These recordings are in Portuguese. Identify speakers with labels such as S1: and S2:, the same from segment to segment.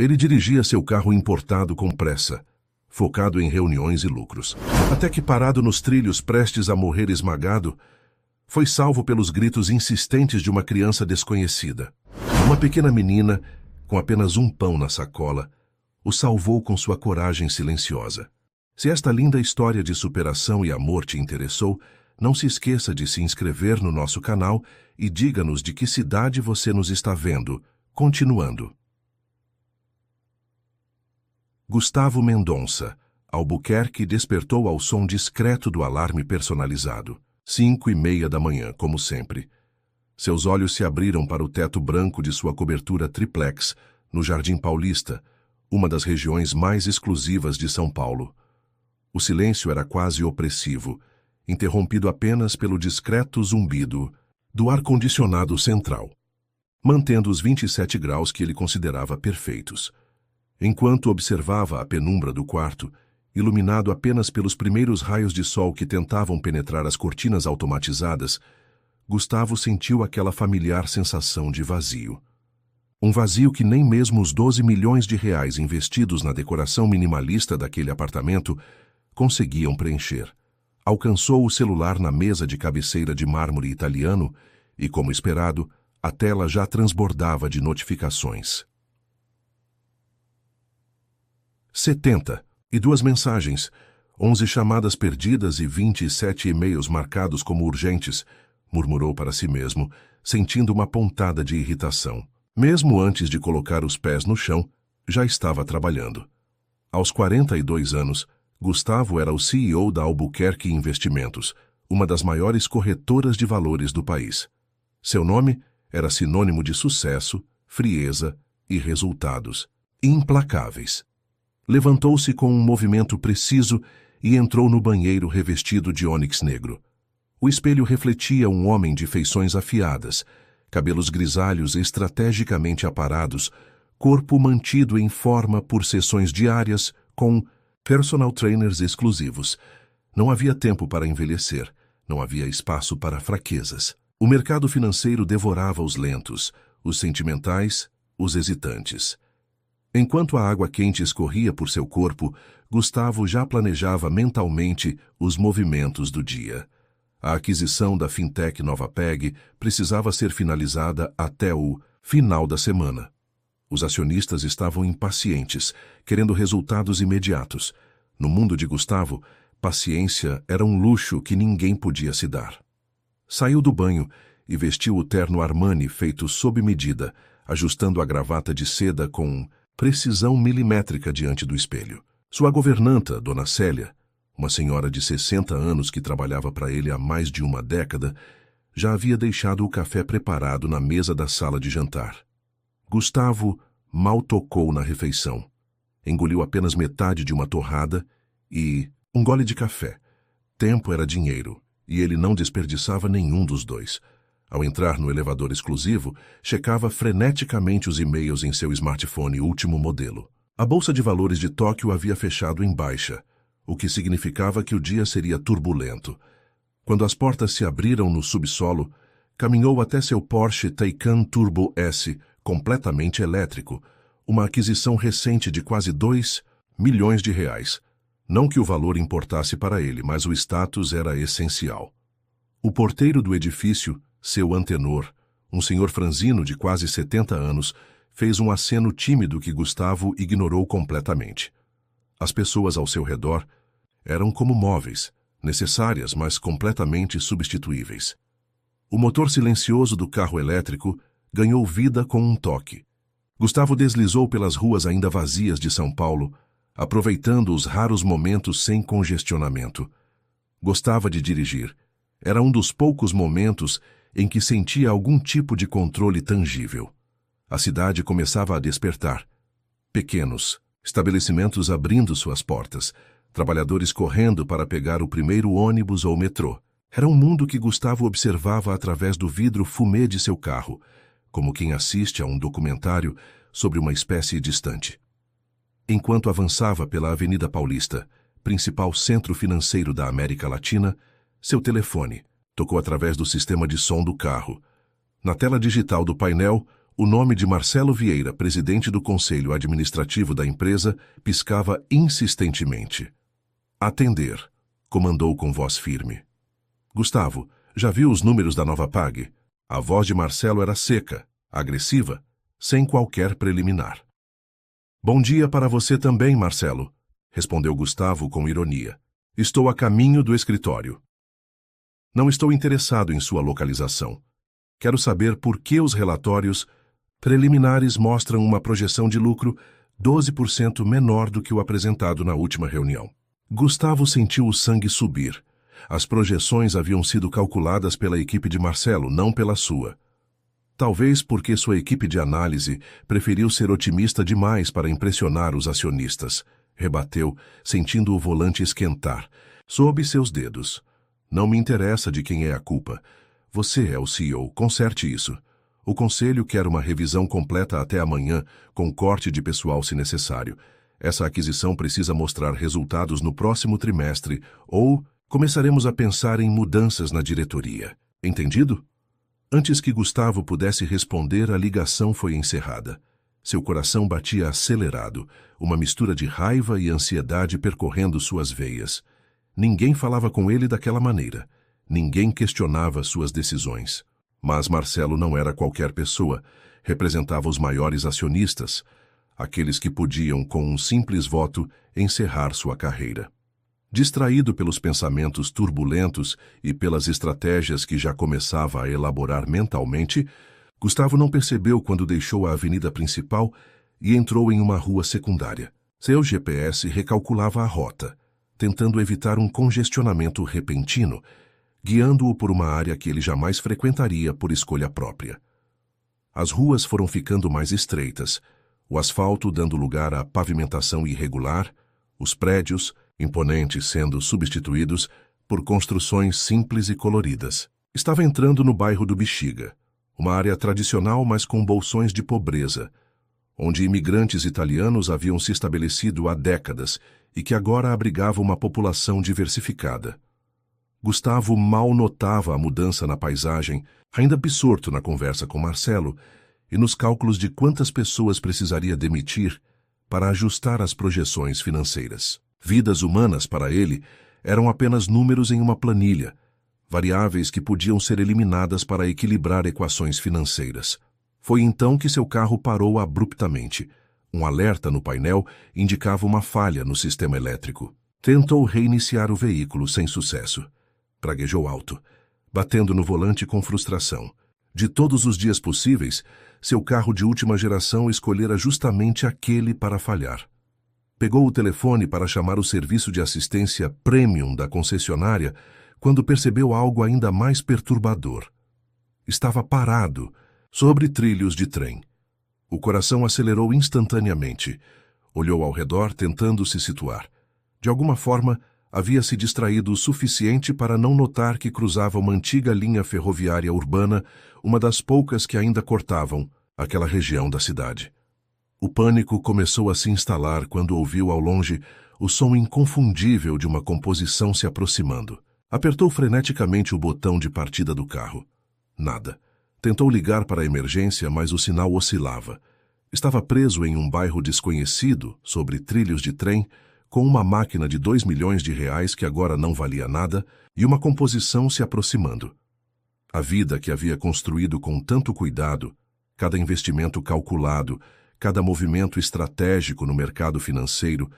S1: Ele dirigia seu carro importado com pressa, focado em reuniões e lucros. Até que, parado nos trilhos prestes a morrer esmagado, foi salvo pelos gritos insistentes de uma criança desconhecida. Uma pequena menina, com apenas um pão na sacola, o salvou com sua coragem silenciosa. Se esta linda história de superação e amor te interessou, não se esqueça de se inscrever no nosso canal e diga-nos de que cidade você nos está vendo. Continuando. Gustavo Mendonça, Albuquerque, despertou ao som discreto do alarme personalizado. 5:30 da manhã, como sempre. Seus olhos se abriram para o teto branco de sua cobertura triplex, no Jardim Paulista, uma das regiões mais exclusivas de São Paulo. O silêncio era quase opressivo, interrompido apenas pelo discreto zumbido do ar-condicionado central, mantendo os 27 graus que ele considerava perfeitos. Enquanto observava a penumbra do quarto, iluminado apenas pelos primeiros raios de sol que tentavam penetrar as cortinas automatizadas, Gustavo sentiu aquela familiar sensação de vazio. Um vazio que nem mesmo os 12 milhões de reais investidos na decoração minimalista daquele apartamento conseguiam preencher. Alcançou o celular na mesa de cabeceira de mármore italiano e, como esperado, a tela já transbordava de notificações. 72 mensagens, 11 chamadas perdidas e 27 e-mails marcados como urgentes, murmurou para si mesmo, sentindo uma pontada de irritação. Mesmo antes de colocar os pés no chão, já estava trabalhando. Aos 42 anos, Gustavo era o CEO da Albuquerque Investimentos, uma das maiores corretoras de valores do país. Seu nome era sinônimo de sucesso, frieza e resultados implacáveis. Levantou-se com um movimento preciso e entrou no banheiro revestido de ônix negro. O espelho refletia um homem de feições afiadas, cabelos grisalhos estrategicamente aparados, corpo mantido em forma por sessões diárias com personal trainers exclusivos. Não havia tempo para envelhecer, não havia espaço para fraquezas. O mercado financeiro devorava os lentos, os sentimentais, os hesitantes. Enquanto a água quente escorria por seu corpo, Gustavo já planejava mentalmente os movimentos do dia. A aquisição da fintech Novapeg precisava ser finalizada até o final da semana. Os acionistas estavam impacientes, querendo resultados imediatos. No mundo de Gustavo, paciência era um luxo que ninguém podia se dar. Saiu do banho e vestiu o terno Armani feito sob medida, ajustando a gravata de seda com precisão milimétrica diante do espelho. Sua governanta, Dona Célia, uma senhora de 60 anos que trabalhava para ele há mais de uma década, já havia deixado o café preparado na mesa da sala de jantar. Gustavo mal tocou na refeição. Engoliu apenas metade de uma torrada e um gole de café. Tempo era dinheiro, e ele não desperdiçava nenhum dos dois. Ao entrar no elevador exclusivo, checava freneticamente os e-mails em seu smartphone último modelo. A Bolsa de Valores de Tóquio havia fechado em baixa, o que significava que o dia seria turbulento. Quando as portas se abriram no subsolo, caminhou até seu Porsche Taycan Turbo S, completamente elétrico, uma aquisição recente de quase 2 milhões de reais. Não que o valor importasse para ele, mas o status era essencial. O porteiro do edifício, seu antenor, um senhor franzino de quase 70 anos, fez um aceno tímido que Gustavo ignorou completamente. As pessoas ao seu redor eram como móveis, necessárias, mas completamente substituíveis. O motor silencioso do carro elétrico ganhou vida com um toque. Gustavo deslizou pelas ruas ainda vazias de São Paulo, aproveitando os raros momentos sem congestionamento. Gostava de dirigir. Era um dos poucos momentos em que sentia algum tipo de controle tangível. A cidade começava a despertar. Pequenos, estabelecimentos abrindo suas portas, trabalhadores correndo para pegar o primeiro ônibus ou metrô. Era um mundo que Gustavo observava através do vidro fumê de seu carro, como quem assiste a um documentário sobre uma espécie distante. Enquanto avançava pela Avenida Paulista, principal centro financeiro da América Latina, seu telefone tocou através do sistema de som do carro. Na tela digital do painel, O nome de Marcelo Vieira, presidente do conselho administrativo da empresa, piscava insistentemente. Atender, comandou com voz firme. Gustavo, já viu os números da nova PAG? A voz de Marcelo era seca, agressiva, sem qualquer preliminar. Bom dia para você também, Marcelo, respondeu Gustavo com ironia. Estou a caminho do escritório. Não estou interessado em sua localização. Quero saber por que os relatórios preliminares mostram uma projeção de lucro 12% menor do que o apresentado na última reunião. Gustavo sentiu o sangue subir. As projeções haviam sido calculadas pela equipe de Marcelo, não pela sua. Talvez porque sua equipe de análise preferiu ser otimista demais para impressionar os acionistas. Rebateu, sentindo o volante esquentar. Sob seus dedos. Não me interessa de quem é a culpa. Você é o CEO, conserte isso. O conselho quer uma revisão completa até amanhã, com corte de pessoal se necessário. Essa aquisição precisa mostrar resultados no próximo trimestre ou começaremos a pensar em mudanças na diretoria. Entendido? Antes que Gustavo pudesse responder, a ligação foi encerrada. Seu coração batia acelerado, uma mistura de raiva e ansiedade percorrendo suas veias. Ninguém falava com ele daquela maneira. Ninguém questionava suas decisões. Mas Marcelo não era qualquer pessoa. Representava os maiores acionistas, aqueles que podiam, com um simples voto, encerrar sua carreira. Distraído pelos pensamentos turbulentos e pelas estratégias que já começava a elaborar mentalmente, Gustavo não percebeu quando deixou a avenida principal e entrou em uma rua secundária. Seu GPS recalculava a rota, tentando evitar um congestionamento repentino, guiando-o por uma área que ele jamais frequentaria por escolha própria. As ruas foram ficando mais estreitas, o asfalto dando lugar à pavimentação irregular, os prédios, imponentes, sendo substituídos por construções simples e coloridas. Estava entrando no bairro do Bexiga, uma área tradicional, mas com bolsões de pobreza, onde imigrantes italianos haviam se estabelecido há décadas e que agora abrigava uma população diversificada. Gustavo mal notava a mudança na paisagem, ainda absorto na conversa com Marcelo e nos cálculos de quantas pessoas precisaria demitir para ajustar as projeções financeiras. Vidas humanas, para ele, eram apenas números em uma planilha, variáveis que podiam ser eliminadas para equilibrar equações financeiras. Foi então que seu carro parou abruptamente. Um alerta no painel indicava uma falha no sistema elétrico. Tentou reiniciar o veículo sem sucesso. Praguejou alto, batendo no volante com frustração. De todos os dias possíveis, seu carro de última geração escolhera justamente aquele para falhar. Pegou o telefone para chamar o serviço de assistência premium da concessionária quando percebeu algo ainda mais perturbador. Estava parado, sobre trilhos de trem. O coração acelerou instantaneamente. Olhou ao redor, tentando se situar. De alguma forma, havia se distraído o suficiente para não notar que cruzava uma antiga linha ferroviária urbana, uma das poucas que ainda cortavam aquela região da cidade. O pânico começou a se instalar quando ouviu ao longe o som inconfundível de uma composição se aproximando. Apertou freneticamente o botão de partida do carro. Nada. Tentou ligar para a emergência, mas o sinal oscilava. Estava preso em um bairro desconhecido, sobre trilhos de trem, com uma máquina de R$ 2 milhões que agora não valia nada e uma composição se aproximando. A vida que havia construído com tanto cuidado, cada investimento calculado, cada movimento estratégico no mercado financeiro,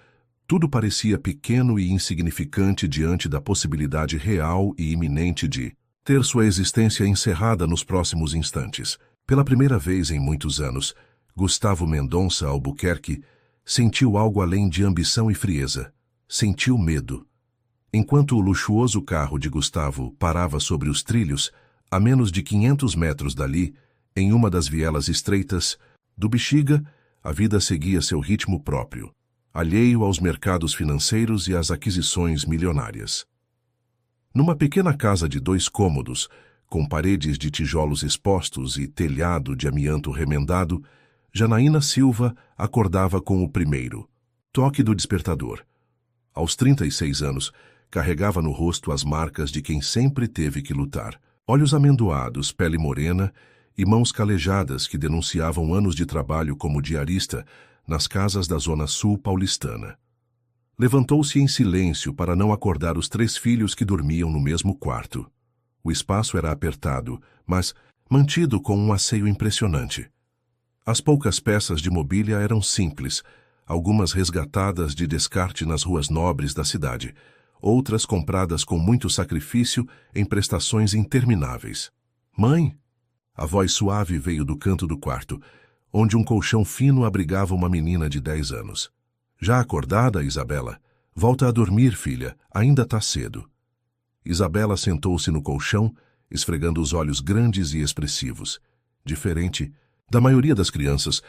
S1: tudo parecia pequeno e insignificante diante da possibilidade real e iminente de ter sua existência encerrada nos próximos instantes. Pela primeira vez em muitos anos, Gustavo Mendonça Albuquerque sentiu algo além de ambição e frieza. Sentiu medo. Enquanto o luxuoso carro de Gustavo parava sobre os trilhos, a menos de 500 metros dali, em uma das vielas estreitas do Bexiga, a vida seguia seu ritmo próprio, alheio aos mercados financeiros e às aquisições milionárias. Numa pequena casa de 2 cômodos, com paredes de tijolos expostos e telhado de amianto remendado, Janaína Silva acordava com o primeiro toque do despertador. Aos 36 anos, carregava no rosto as marcas de quem sempre teve que lutar. Olhos amendoados, pele morena e mãos calejadas que denunciavam anos de trabalho como diarista nas casas da Zona Sul paulistana. Levantou-se em silêncio para não acordar os 3 filhos que dormiam no mesmo quarto. O espaço era apertado, mas mantido com um asseio impressionante. As poucas peças de mobília eram simples, algumas resgatadas de descarte nas ruas nobres da cidade, outras compradas com muito sacrifício em prestações intermináveis. "Mãe!" A voz suave veio do canto do quarto, onde um colchão fino abrigava uma menina de 10 anos. "Já acordada, Isabela? Volta a dormir, filha, ainda tá cedo." Isabela sentou-se no colchão, esfregando os olhos grandes e expressivos. Diferente da maioria das crianças,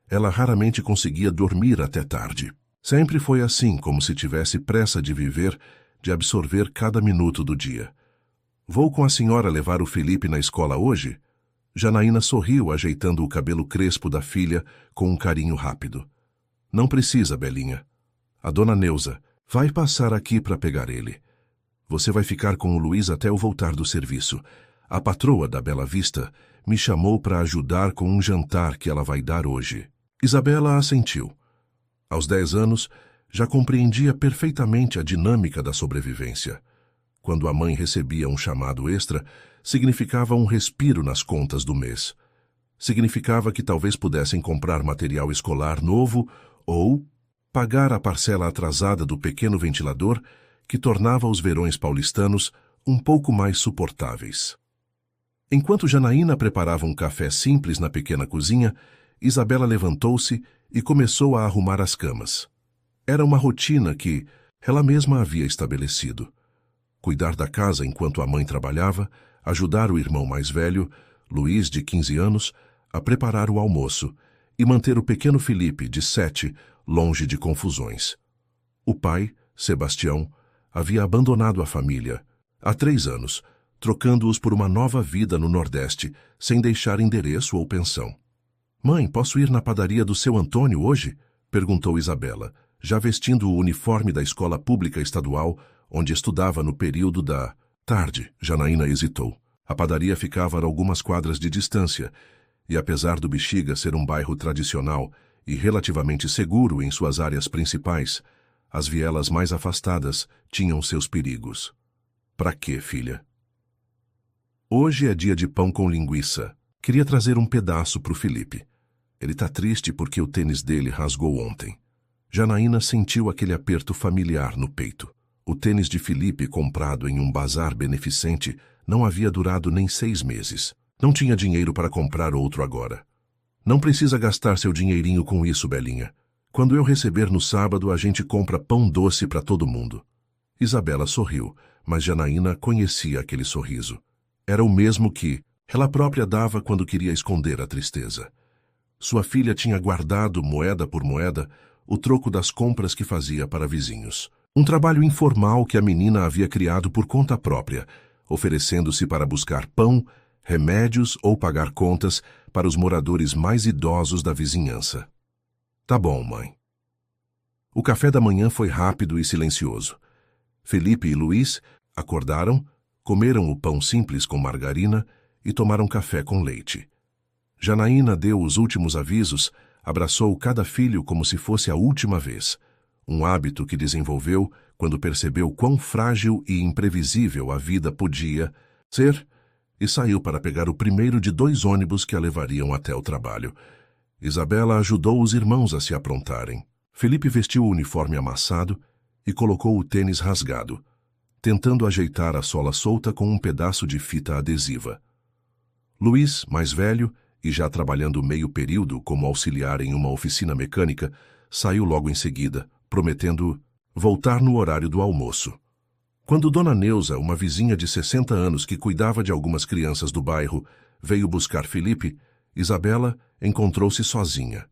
S1: ela raramente conseguia dormir até tarde. Sempre foi assim, como se tivesse pressa de viver, de absorver cada minuto do dia. "Vou com a senhora levar o Felipe na escola hoje?" Janaína sorriu, ajeitando o cabelo crespo da filha com um carinho rápido. "Não precisa, Belinha. A dona Neuza vai passar aqui para pegar ele. Você vai ficar com o Luiz até eu voltar do serviço. A patroa da Bela Vista me chamou para ajudar com um jantar que ela vai dar hoje." Isabela assentiu. Aos 10 anos, já compreendia perfeitamente a dinâmica da sobrevivência. Quando a mãe recebia um chamado extra, significava um respiro nas contas do mês. Significava que talvez pudessem comprar material escolar novo ou pagar a parcela atrasada do pequeno ventilador que tornava os verões paulistanos um pouco mais suportáveis. Enquanto Janaína preparava um café simples na pequena cozinha, Isabela levantou-se e começou a arrumar as camas. Era uma rotina que ela mesma havia estabelecido. Cuidar da casa enquanto a mãe trabalhava, ajudar o irmão mais velho, Luiz, de 15 anos, a preparar o almoço e manter o pequeno Felipe, de 7, longe de confusões. O pai, Sebastião, havia abandonado a família há 3 anos, trocando-os por uma nova vida no Nordeste, sem deixar endereço ou pensão. "Mãe, posso ir na padaria do seu Antônio hoje?" perguntou Isabela, já vestindo o uniforme da escola pública estadual, onde estudava no período da tarde. Janaína hesitou. A padaria ficava a algumas quadras de distância, e apesar do Bexiga ser um bairro tradicional e relativamente seguro em suas áreas principais, as vielas mais afastadas tinham seus perigos. "Pra quê, filha?" "Hoje é dia de pão com linguiça. Queria trazer um pedaço pro Felipe. Ele tá triste porque o tênis dele rasgou ontem." Janaína sentiu aquele aperto familiar no peito. O tênis de Felipe, comprado em um bazar beneficente, não havia durado nem 6 meses. Não tinha dinheiro para comprar outro agora. "Não precisa gastar seu dinheirinho com isso, Belinha. Quando eu receber no sábado, a gente compra pão doce para todo mundo." Isabela sorriu, mas Janaína conhecia aquele sorriso. Era o mesmo que ela própria dava quando queria esconder a tristeza. Sua filha tinha guardado, moeda por moeda, o troco das compras que fazia para vizinhos. Um trabalho informal que a menina havia criado por conta própria, oferecendo-se para buscar pão, remédios ou pagar contas para os moradores mais idosos da vizinhança. "Tá bom, mãe." O café da manhã foi rápido e silencioso. Felipe e Luiz acordaram, comeram o pão simples com margarina e tomaram café com leite. Janaína deu os últimos avisos, abraçou cada filho como se fosse a última vez, um hábito que desenvolveu quando percebeu quão frágil e imprevisível a vida podia ser, e saiu para pegar o primeiro de 2 ônibus que a levariam até o trabalho. Isabela ajudou os irmãos a se aprontarem. Felipe vestiu o uniforme amassado e colocou o tênis rasgado, tentando ajeitar a sola solta com um pedaço de fita adesiva. Luiz, mais velho e já trabalhando meio período como auxiliar em uma oficina mecânica, saiu logo em seguida, prometendo voltar no horário do almoço. Quando Dona Neuza, uma vizinha de 60 anos que cuidava de algumas crianças do bairro, veio buscar Felipe, Isabela encontrou-se sozinha.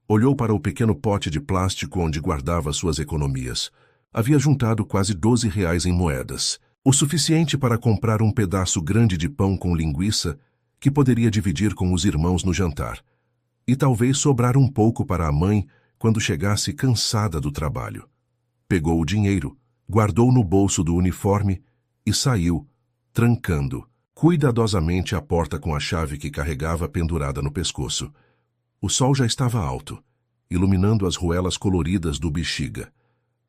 S1: Olhou para o pequeno pote de plástico onde guardava suas economias. Havia juntado quase R$ 12 em moedas, o suficiente para comprar um pedaço grande de pão com linguiça que poderia dividir com os irmãos no jantar, e talvez sobrar um pouco para a mãe quando chegasse cansada do trabalho. Pegou o dinheiro, guardou no bolso do uniforme e saiu, trancando, cuidadosamente a porta com a chave que carregava pendurada no pescoço. O sol já estava alto, iluminando as ruelas coloridas do Bexiga.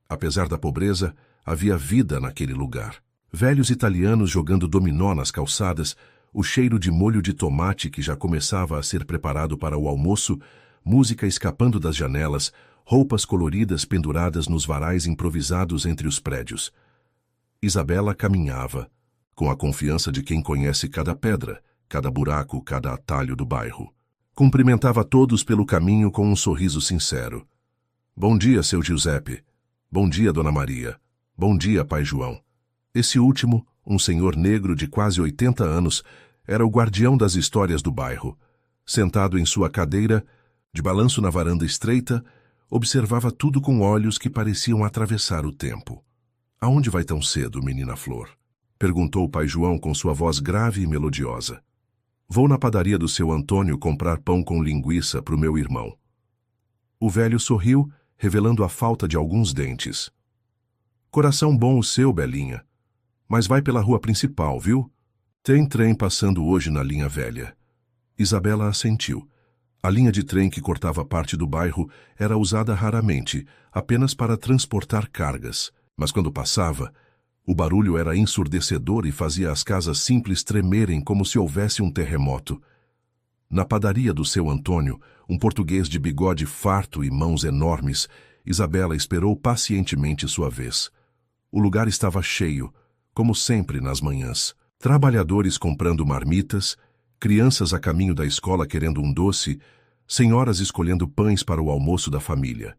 S1: Apesar da pobreza, havia vida naquele lugar. Velhos italianos jogando dominó nas calçadas, o cheiro de molho de tomate que já começava a ser preparado para o almoço, música escapando das janelas, roupas coloridas penduradas nos varais improvisados entre os prédios. Isabela caminhava, com a confiança de quem conhece cada pedra, cada buraco, cada atalho do bairro. Cumprimentava todos pelo caminho com um sorriso sincero. Bom dia, seu Giuseppe. Bom dia, Dona Maria. Bom dia, pai João. Esse último, um senhor negro de quase 80 anos, era o guardião das histórias do bairro. Sentado em sua cadeira, de balanço na varanda estreita, observava tudo com olhos que pareciam atravessar o tempo. Aonde vai tão cedo, menina Flor? Perguntou o pai João com sua voz grave e melodiosa. Vou na padaria do seu Antônio comprar pão com linguiça para o meu irmão. O velho sorriu, revelando a falta de alguns dentes. Coração bom o seu, Belinha. Mas vai pela rua principal, viu? Tem trem passando hoje na linha velha. Isabela assentiu. A linha de trem que cortava parte do bairro era usada raramente, apenas para transportar cargas. Mas quando passava, o barulho era ensurdecedor e fazia as casas simples tremerem como se houvesse um terremoto. Na padaria do seu Antônio, um português de bigode farto e mãos enormes, Isabela esperou pacientemente sua vez. O lugar estava cheio, como sempre nas manhãs. Trabalhadores comprando marmitas, crianças a caminho da escola querendo um doce, senhoras escolhendo pães para o almoço da família.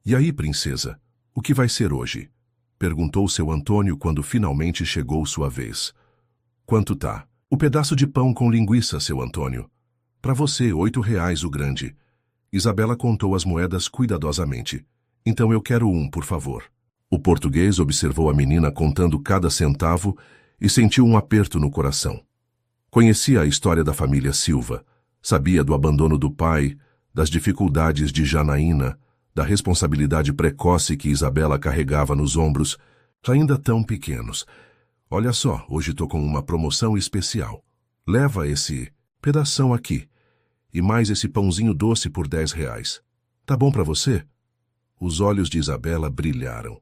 S1: E aí, princesa, o que vai ser hoje? Perguntou seu Antônio quando finalmente chegou sua vez. Quanto tá? O pedaço de pão com linguiça, seu Antônio. Para você, 8 reais o grande. Isabela contou as moedas cuidadosamente. Então eu quero um, por favor. O português observou a menina contando cada centavo e sentiu um aperto no coração. Conhecia a história da família Silva, sabia do abandono do pai, das dificuldades de Janaína, da responsabilidade precoce que Isabela carregava nos ombros, ainda tão pequenos. Olha só, hoje tô com uma promoção especial. Leva esse pedação aqui, e mais esse pãozinho doce por 10 reais. Tá bom para você? Os olhos de Isabela brilharam.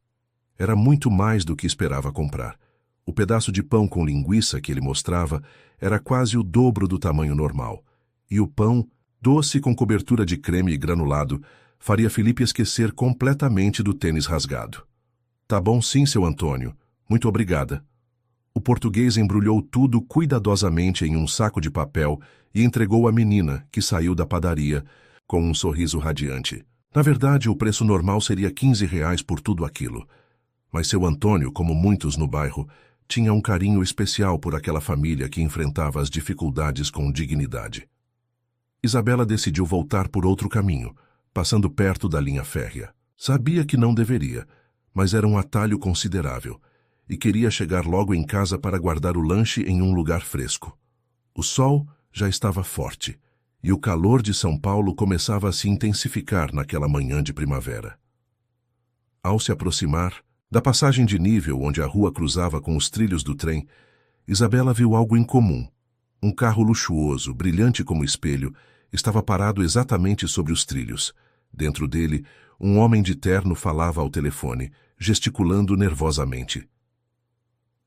S1: Era muito mais do que esperava comprar. O pedaço de pão com linguiça que ele mostrava era quase o dobro do tamanho normal. E o pão, doce com cobertura de creme granulado, faria Felipe esquecer completamente do tênis rasgado. Tá bom sim, seu Antônio. Muito obrigada. O português embrulhou tudo cuidadosamente em um saco de papel e entregou à menina, que saiu da padaria, com um sorriso radiante. Na verdade, o preço normal seria 15 reais por tudo aquilo. Mas seu Antônio, como muitos no bairro, tinha um carinho especial por aquela família que enfrentava as dificuldades com dignidade. Isabela decidiu voltar por outro caminho, passando perto da linha férrea. Sabia que não deveria, mas era um atalho considerável, e queria chegar logo em casa para guardar o lanche em um lugar fresco. O sol já estava forte, e o calor de São Paulo começava a se intensificar naquela manhã de primavera. Ao se aproximar da passagem de nível onde a rua cruzava com os trilhos do trem, Isabela viu algo incomum. Um carro luxuoso, brilhante como espelho, estava parado exatamente sobre os trilhos. Dentro dele, um homem de terno falava ao telefone, gesticulando nervosamente.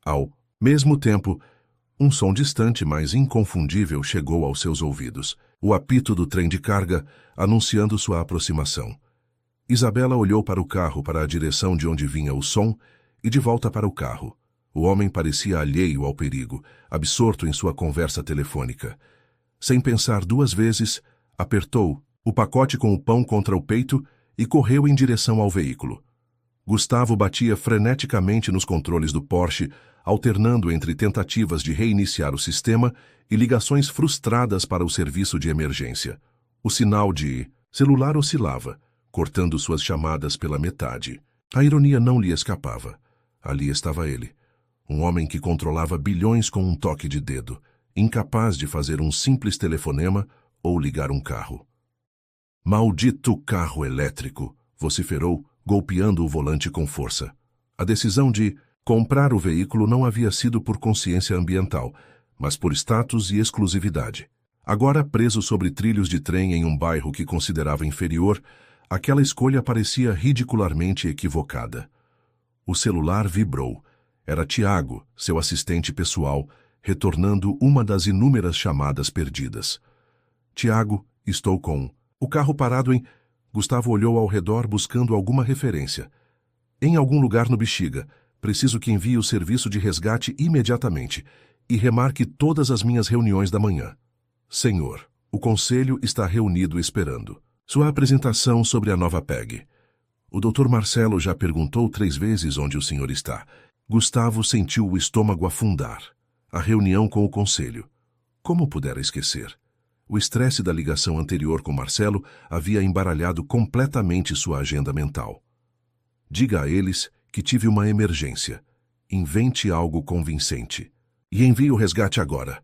S1: Ao mesmo tempo, um som distante, mas inconfundível, chegou aos seus ouvidos. O apito do trem de carga, anunciando sua aproximação. Isabela olhou para o carro, para a direção de onde vinha o som, e de volta para o carro. O homem parecia alheio ao perigo, absorto em sua conversa telefônica. Sem pensar 2 vezes, apertou o pacote com o pão contra o peito e correu em direção ao veículo. Gustavo batia freneticamente nos controles do Porsche, alternando entre tentativas de reiniciar o sistema e ligações frustradas para o serviço de emergência. O sinal de celular oscilava, cortando suas chamadas pela metade. A ironia não lhe escapava. Ali estava ele, um homem que controlava bilhões com um toque de dedo, incapaz de fazer um simples telefonema ou ligar um carro. Maldito carro elétrico, vociferou, golpeando o volante com força. A decisão de comprar o veículo não havia sido por consciência ambiental, mas por status e exclusividade. Agora preso sobre trilhos de trem em um bairro que considerava inferior, aquela escolha parecia ridicularmente equivocada. O celular vibrou. Era Tiago, seu assistente pessoal, retornando uma das inúmeras chamadas perdidas. Tiago, estou com... O carro parado em... Gustavo olhou ao redor buscando alguma referência. Em algum lugar no Bexiga. Preciso que envie o serviço de resgate imediatamente e remarque todas as minhas reuniões da manhã. Senhor, o conselho está reunido esperando. Sua apresentação sobre a nova PEG. O Dr. Marcelo já perguntou 3 vezes onde o senhor está. Gustavo sentiu o estômago afundar. A reunião com o conselho. Como pudera esquecer? O estresse da ligação anterior com Marcelo havia embaralhado completamente sua agenda mental. Diga a eles que tive uma emergência. Invente algo convincente. E envie o resgate agora.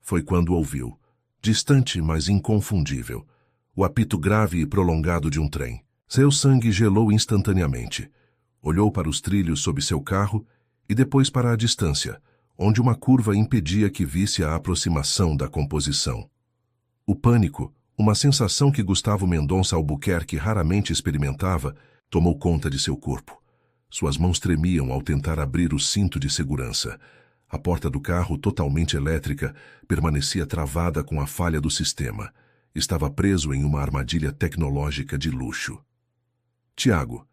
S1: Foi quando ouviu, distante, mas inconfundível, o apito grave e prolongado de um trem. Seu sangue gelou instantaneamente. Olhou para os trilhos sob seu carro e depois para a distância, onde uma curva impedia que visse a aproximação da composição. O pânico, uma sensação que Gustavo Mendonça Albuquerque raramente experimentava, tomou conta de seu corpo. Suas mãos tremiam ao tentar abrir o cinto de segurança. A porta do carro, totalmente elétrica, permanecia travada com a falha do sistema. Estava preso em uma armadilha tecnológica de luxo. Tiago,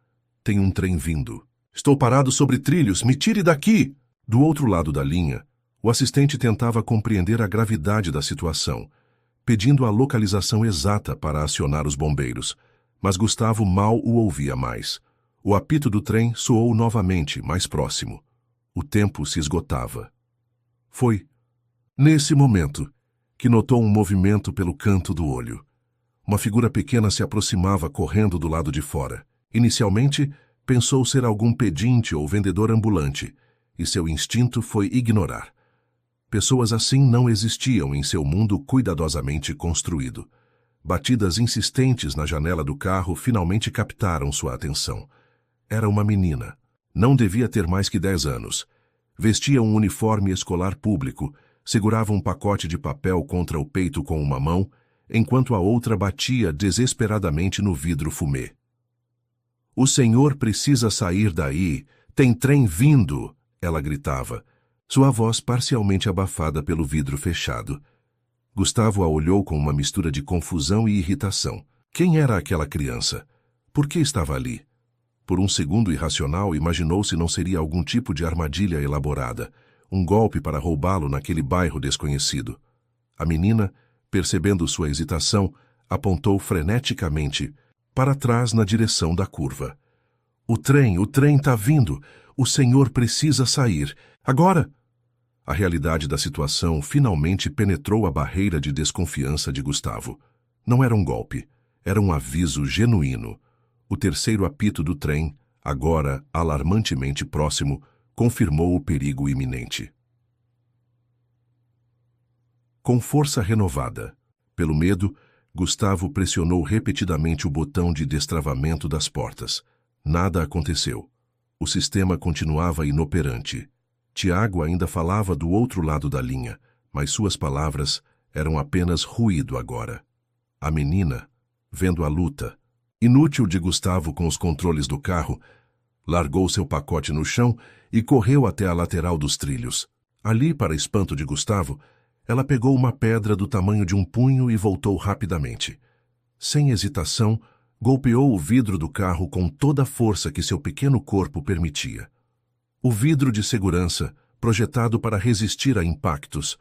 S1: tem um trem vindo. Estou parado sobre trilhos, me tire daqui! Do outro lado da linha, o assistente tentava compreender a gravidade da situação, pedindo a localização exata para acionar os bombeiros, mas Gustavo mal o ouvia mais. O apito do trem soou novamente, mais próximo. O tempo se esgotava. Foi, nesse momento, que notou um movimento pelo canto do olho. Uma figura pequena se aproximava correndo do lado de fora. Inicialmente, pensou ser algum pedinte ou vendedor ambulante, e seu instinto foi ignorar. Pessoas assim não existiam em seu mundo cuidadosamente construído. Batidas insistentes na janela do carro finalmente captaram sua atenção. Era uma menina. Não devia ter mais que 10 anos. Vestia um uniforme escolar público, segurava um pacote de papel contra o peito com uma mão, enquanto a outra batia desesperadamente no vidro fumê. "O senhor precisa sair daí! Tem trem vindo!" ela gritava, sua voz parcialmente abafada pelo vidro fechado. Gustavo a olhou com uma mistura de confusão e irritação. Quem era aquela criança? Por que estava ali? Por um segundo irracional, imaginou se não seria algum tipo de armadilha elaborada, um golpe para roubá-lo naquele bairro desconhecido. A menina, percebendo sua hesitação, apontou freneticamente para trás na direção da curva. O trem tá vindo! O senhor precisa sair! Agora!" A realidade da situação finalmente penetrou a barreira de desconfiança de Gustavo. Não era um golpe, era um aviso genuíno. O terceiro apito do trem, agora alarmantemente próximo, confirmou o perigo iminente. Com força renovada, pelo medo, Gustavo pressionou repetidamente o botão de destravamento das portas. Nada aconteceu. O sistema continuava inoperante. Tiago ainda falava do outro lado da linha, mas suas palavras eram apenas ruído agora. A menina, vendo a luta, inútil de Gustavo com os controles do carro, largou seu pacote no chão e correu até a lateral dos trilhos. Ali, para espanto de Gustavo, ela pegou uma pedra do tamanho de um punho e voltou rapidamente. Sem hesitação, golpeou o vidro do carro com toda a força que seu pequeno corpo permitia. O vidro de segurança, projetado para resistir a impactos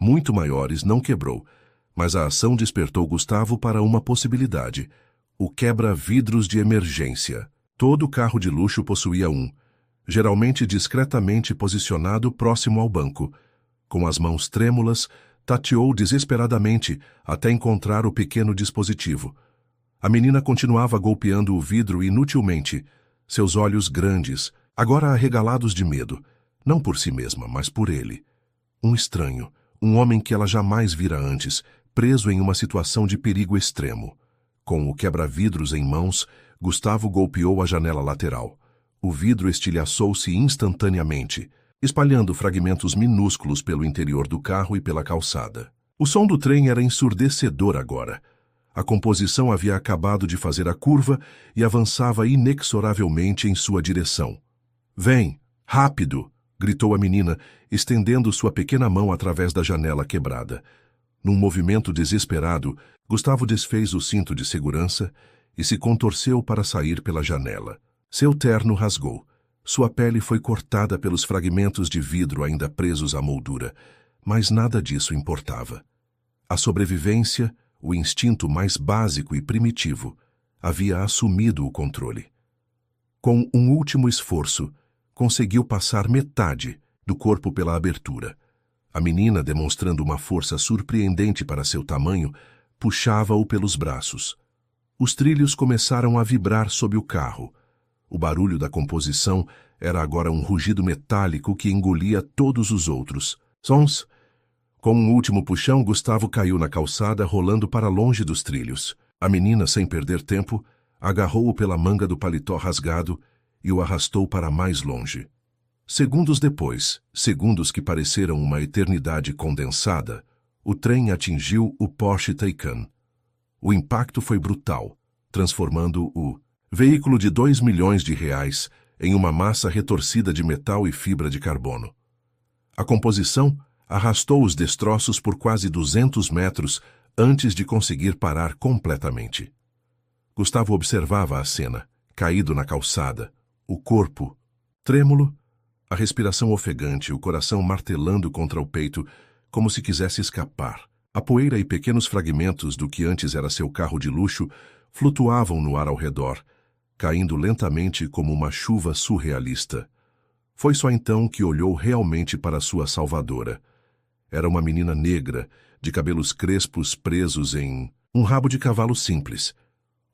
S1: muito maiores, não quebrou, mas a ação despertou Gustavo para uma possibilidade: o quebra-vidros de emergência. Todo carro de luxo possuía um, geralmente discretamente posicionado próximo ao banco. Com as mãos trêmulas, tateou desesperadamente até encontrar o pequeno dispositivo. A menina continuava golpeando o vidro inutilmente, seus olhos grandes, agora arregalados de medo, não por si mesma, mas por ele. Um estranho, um homem que ela jamais vira antes, preso em uma situação de perigo extremo. Com o quebra-vidros em mãos, Gustavo golpeou a janela lateral. O vidro estilhaçou-se instantaneamente. espalhando fragmentos minúsculos pelo interior do carro e pela calçada. O som do trem era ensurdecedor agora. A composição havia acabado de fazer a curva e avançava inexoravelmente em sua direção. "Vem, rápido!" gritou a menina, estendendo sua pequena mão através da janela quebrada. Num movimento desesperado, Gustavo desfez o cinto de segurança e se contorceu para sair pela janela. Seu terno rasgou. Sua pele foi cortada pelos fragmentos de vidro ainda presos à moldura, mas nada disso importava. A sobrevivência, o instinto mais básico e primitivo, havia assumido o controle. Com um último esforço, conseguiu passar metade do corpo pela abertura. A menina, demonstrando uma força surpreendente para seu tamanho, puxava-o pelos braços. Os trilhos começaram a vibrar sob o carro. O barulho da composição era agora um rugido metálico que engolia todos os outros. Sons. Com um último puxão, Gustavo caiu na calçada, rolando para longe dos trilhos. A menina, sem perder tempo, agarrou-o pela manga do paletó rasgado e o arrastou para mais longe. Segundos depois, segundos que pareceram uma eternidade condensada, o trem atingiu o Porsche Taycan. O impacto foi brutal, transformando o veículo de R$ 2 milhões em uma massa retorcida de metal e fibra de carbono. A composição arrastou os destroços por quase 200 metros antes de conseguir parar completamente. Gustavo observava a cena, caído na calçada, o corpo trêmulo, a respiração ofegante, o coração martelando contra o peito, como se quisesse escapar. A poeira e pequenos fragmentos do que antes era seu carro de luxo flutuavam no ar ao redor, caindo lentamente como uma chuva surrealista. Foi só então que olhou realmente para sua salvadora. Era uma menina negra, de cabelos crespos presos em um rabo de cavalo simples.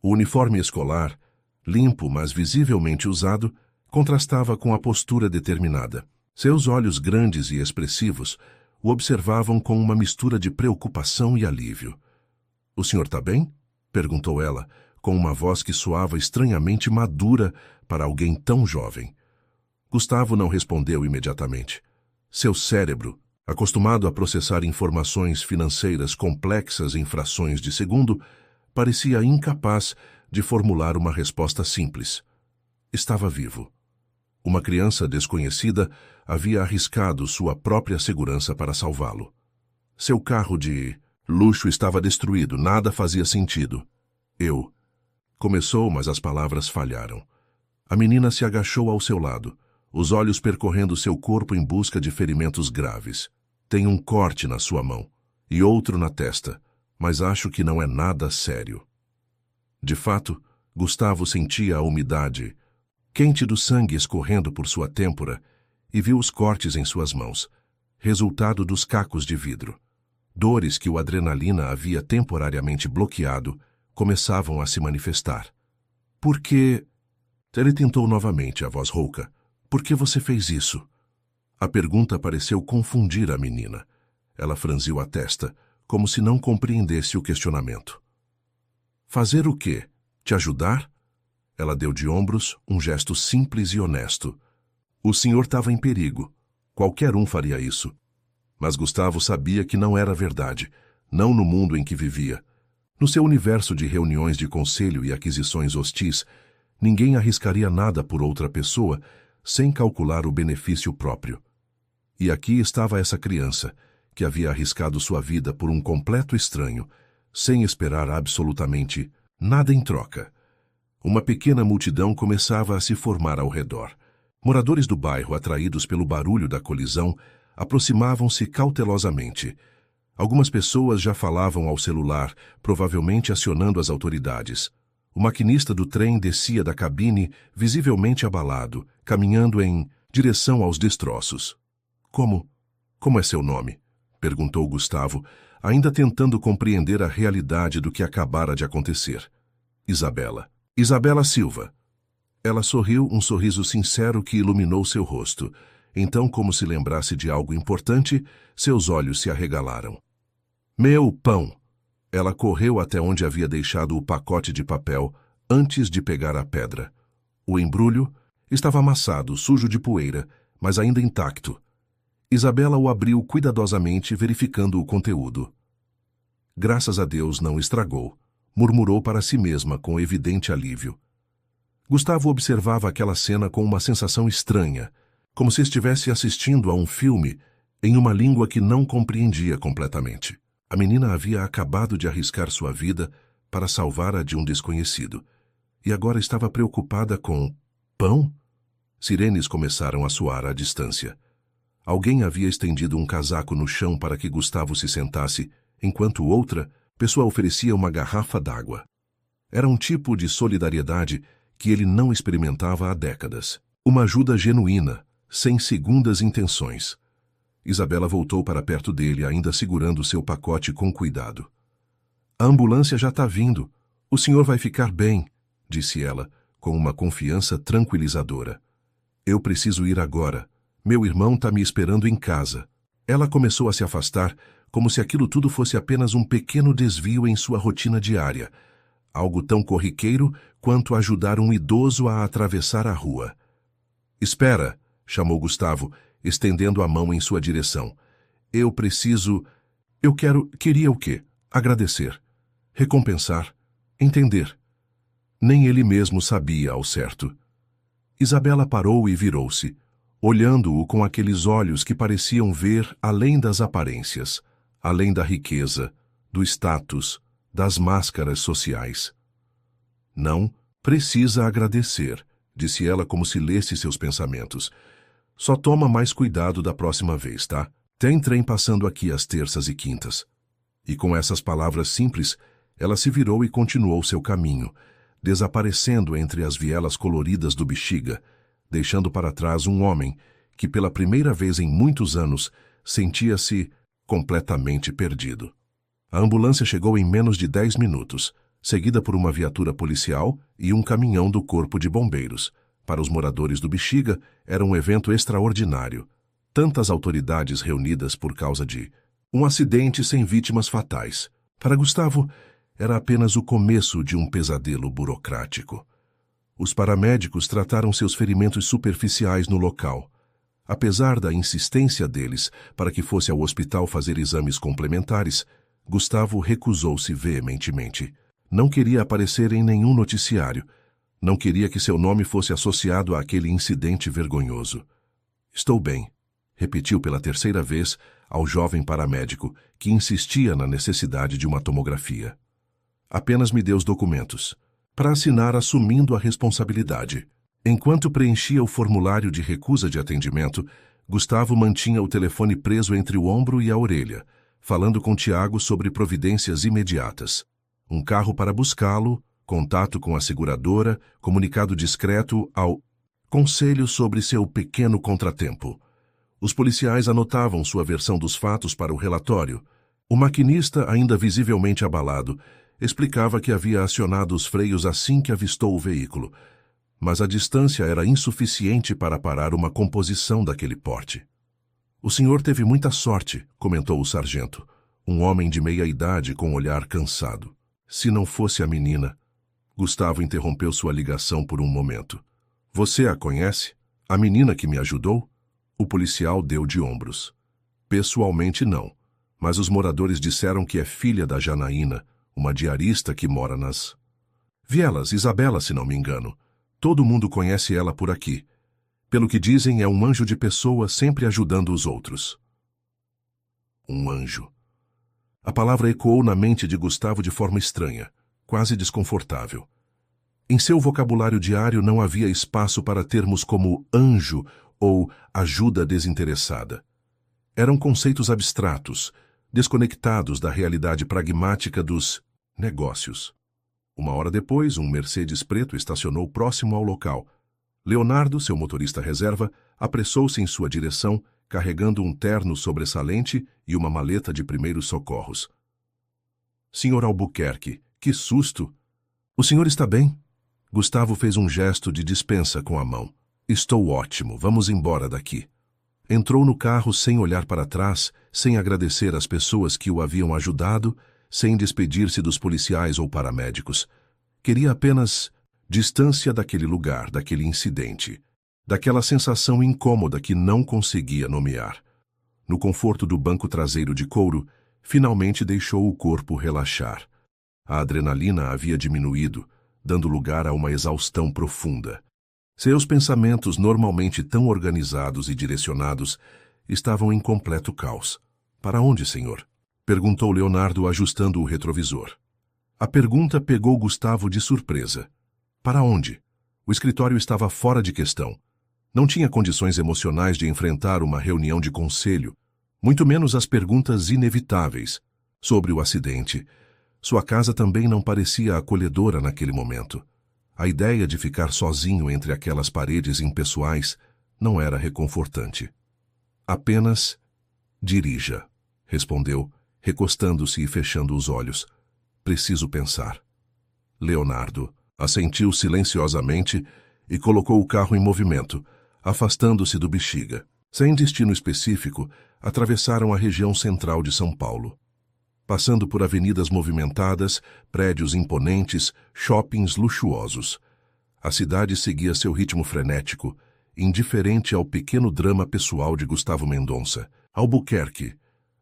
S1: O uniforme escolar, limpo mas visivelmente usado, contrastava com a postura determinada. Seus olhos grandes e expressivos o observavam com uma mistura de preocupação e alívio. "O senhor está bem?" perguntou ela, com uma voz que soava estranhamente madura para alguém tão jovem. Gustavo não respondeu imediatamente. Seu cérebro, acostumado a processar informações financeiras complexas em frações de segundo, parecia incapaz de formular uma resposta simples. Estava vivo. Uma criança desconhecida havia arriscado sua própria segurança para salvá-lo. Seu carro de luxo estava destruído, nada fazia sentido. "Eu..." começou, mas as palavras falharam. A menina se agachou ao seu lado, os olhos percorrendo seu corpo em busca de ferimentos graves. "Tem um corte na sua mão e outro na testa, mas acho que não é nada sério." De fato, Gustavo sentia a umidade quente do sangue escorrendo por sua têmpora e viu os cortes em suas mãos, resultado dos cacos de vidro. Dores que o adrenalina havia temporariamente bloqueado começavam a se manifestar. "Por que..." Ele tentou novamente, a voz rouca. "Por que você fez isso?" A pergunta pareceu confundir a menina. Ela franziu a testa, como se não compreendesse o questionamento. "Fazer o quê? Te ajudar?" Ela deu de ombros, um gesto simples e honesto. O senhor estava em perigo. Qualquer um faria isso. Mas Gustavo sabia que não era verdade, não no mundo em que vivia. No seu universo de reuniões de conselho e aquisições hostis, ninguém arriscaria nada por outra pessoa sem calcular o benefício próprio. E aqui estava essa criança, que havia arriscado sua vida por um completo estranho, sem esperar absolutamente nada em troca. Uma pequena multidão começava a se formar ao redor. Moradores do bairro, atraídos pelo barulho da colisão, aproximavam-se cautelosamente. Algumas pessoas já falavam ao celular, provavelmente acionando as autoridades. O maquinista do trem descia da cabine, visivelmente abalado, caminhando em direção aos destroços. Como é seu nome?" perguntou Gustavo, ainda tentando compreender a realidade do que acabara de acontecer. "Isabela. Isabela Silva." Ela sorriu, um sorriso sincero que iluminou seu rosto. Então, como se lembrasse de algo importante, seus olhos se arregalaram. "Meu pão!" Ela correu até onde havia deixado o pacote de papel antes de pegar a pedra. O embrulho estava amassado, sujo de poeira, mas ainda intacto. Isabela o abriu cuidadosamente, verificando o conteúdo. Graças a Deus não estragou, murmurou para si mesma com evidente alívio. Gustavo observava aquela cena com uma sensação estranha, como se estivesse assistindo a um filme em uma língua que não compreendia completamente. A menina havia acabado de arriscar sua vida para salvar a de um desconhecido, e agora estava preocupada com pão? Sirenes começaram a soar à distância. Alguém havia estendido um casaco no chão para que Gustavo se sentasse, enquanto outra pessoa oferecia uma garrafa d'água. Era um tipo de solidariedade que ele não experimentava há décadas. Uma ajuda genuína, sem segundas intenções. Isabela voltou para perto dele, ainda segurando seu pacote com cuidado. A ambulância já está vindo. O senhor vai ficar bem, disse ela, com uma confiança tranquilizadora. Eu preciso ir agora. Meu irmão está me esperando em casa. Ela começou a se afastar, como se aquilo tudo fosse apenas um pequeno desvio em sua rotina diária, algo tão corriqueiro quanto ajudar um idoso a atravessar a rua. Espera, chamou Gustavo, estendendo a mão em sua direção. Eu queria o quê? Agradecer, recompensar, entender. Nem ele mesmo sabia ao certo. Isabela parou e virou-se, olhando-o com aqueles olhos que pareciam ver além das aparências, além da riqueza, do status, das máscaras sociais. Não precisa agradecer, disse ela como se lesse seus pensamentos. Só toma mais cuidado da próxima vez, tá? Tem trem passando aqui às terças e quintas. E com essas palavras simples, ela se virou e continuou seu caminho, desaparecendo entre as vielas coloridas do Bexiga, deixando para trás um homem que, pela primeira vez em muitos anos, sentia-se completamente perdido. A ambulância chegou em menos de 10 minutos, seguida por uma viatura policial e um caminhão do Corpo de Bombeiros. Para os moradores do Bexiga, era um evento extraordinário. Tantas autoridades reunidas por causa de um acidente sem vítimas fatais. Para Gustavo, era apenas o começo de um pesadelo burocrático. Os paramédicos trataram seus ferimentos superficiais no local. Apesar da insistência deles para que fosse ao hospital fazer exames complementares, Gustavo recusou-se veementemente. Não queria aparecer em nenhum noticiário. Não queria que seu nome fosse associado àquele incidente vergonhoso. Estou bem, repetiu pela terceira vez ao jovem paramédico, que insistia na necessidade de uma tomografia. Apenas me dê os documentos, para assinar assumindo a responsabilidade. Enquanto preenchia o formulário de recusa de atendimento, Gustavo mantinha o telefone preso entre o ombro e a orelha, falando com Tiago sobre providências imediatas. Um carro para buscá-lo, contato com a seguradora, comunicado discreto ao conselho sobre seu pequeno contratempo. Os policiais anotavam sua versão dos fatos para o relatório. O maquinista, ainda visivelmente abalado, explicava que havia acionado os freios assim que avistou o veículo, mas a distância era insuficiente para parar uma composição daquele porte. O senhor teve muita sorte, comentou o sargento, um homem de meia idade com olhar cansado. Se não fosse a menina... Gustavo interrompeu sua ligação por um momento. Você a conhece? A menina que me ajudou? O policial deu de ombros. Pessoalmente não, mas os moradores disseram que é filha da Janaína, uma diarista que mora nas Vielas, Isabela, se não me engano. Todo mundo conhece ela por aqui. Pelo que dizem, é um anjo de pessoa sempre ajudando os outros. Um anjo. A palavra ecoou na mente de Gustavo de forma estranha, quase desconfortável. Em seu vocabulário diário não havia espaço para termos como anjo ou ajuda desinteressada. Eram conceitos abstratos, desconectados da realidade pragmática dos negócios. Uma hora depois, um Mercedes preto estacionou próximo ao local. Leonardo, seu motorista reserva, apressou-se em sua direção, carregando um terno sobressalente e uma maleta de primeiros socorros. Senhor Albuquerque, que susto! O senhor está bem? Gustavo fez um gesto de dispensa com a mão. Estou ótimo, vamos embora daqui. Entrou no carro sem olhar para trás, sem agradecer às pessoas que o haviam ajudado, sem despedir-se dos policiais ou paramédicos. Queria apenas distância daquele lugar, daquele incidente. daquela sensação incômoda que não conseguia nomear. No conforto do banco traseiro de couro, finalmente deixou o corpo relaxar. A adrenalina havia diminuído, dando lugar a uma exaustão profunda. Seus pensamentos, normalmente tão organizados e direcionados, estavam em completo caos. Para onde, senhor? Perguntou Leonardo, ajustando o retrovisor. A pergunta pegou Gustavo de surpresa. Para onde? O escritório estava fora de questão. Não tinha condições emocionais de enfrentar uma reunião de conselho, muito menos as perguntas inevitáveis sobre o acidente. Sua casa também não parecia acolhedora naquele momento. A ideia de ficar sozinho entre aquelas paredes impessoais não era reconfortante. Apenas dirija, respondeu, recostando-se e fechando os olhos. Preciso pensar. Leonardo assentiu silenciosamente e colocou o carro em movimento, afastando-se do Bexiga. Sem destino específico, atravessaram a região central de São Paulo. Passando por avenidas movimentadas, prédios imponentes, shoppings luxuosos. A cidade seguia seu ritmo frenético, indiferente ao pequeno drama pessoal de Gustavo Mendonça. Albuquerque,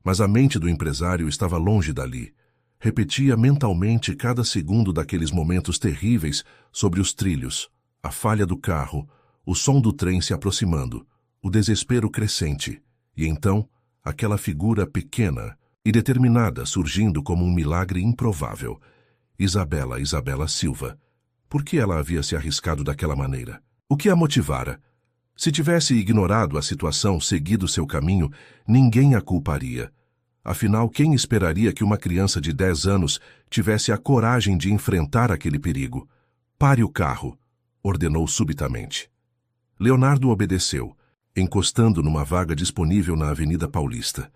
S1: mas a mente do empresário estava longe dali. Repetia mentalmente cada segundo daqueles momentos terríveis sobre os trilhos, a falha do carro, o som do trem se aproximando, o desespero crescente, e então aquela figura pequena e determinada surgindo como um milagre improvável. Isabela Silva. Por que ela havia se arriscado daquela maneira? O que a motivara? Se tivesse ignorado a situação, seguido seu caminho, ninguém a culparia. Afinal, quem esperaria que uma criança de 10 anos tivesse a coragem de enfrentar aquele perigo? Pare o carro, ordenou subitamente. Leonardo obedeceu, encostando numa vaga disponível na Avenida Paulista.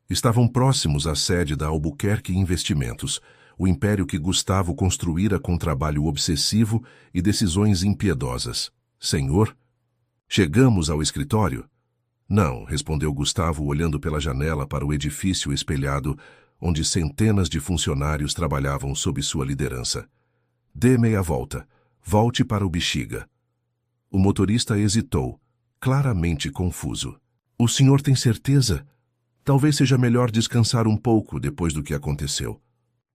S1: Estavam próximos à sede da Albuquerque Investimentos, o império que Gustavo construíra com trabalho obsessivo e decisões impiedosas. Senhor? Chegamos ao escritório? Não, respondeu Gustavo, olhando pela janela para o edifício espelhado, onde centenas de funcionários trabalhavam sob sua liderança. Dê meia volta. Volte para o Bexiga. O motorista hesitou, claramente confuso. O senhor tem certeza? Talvez seja melhor descansar um pouco depois do que aconteceu.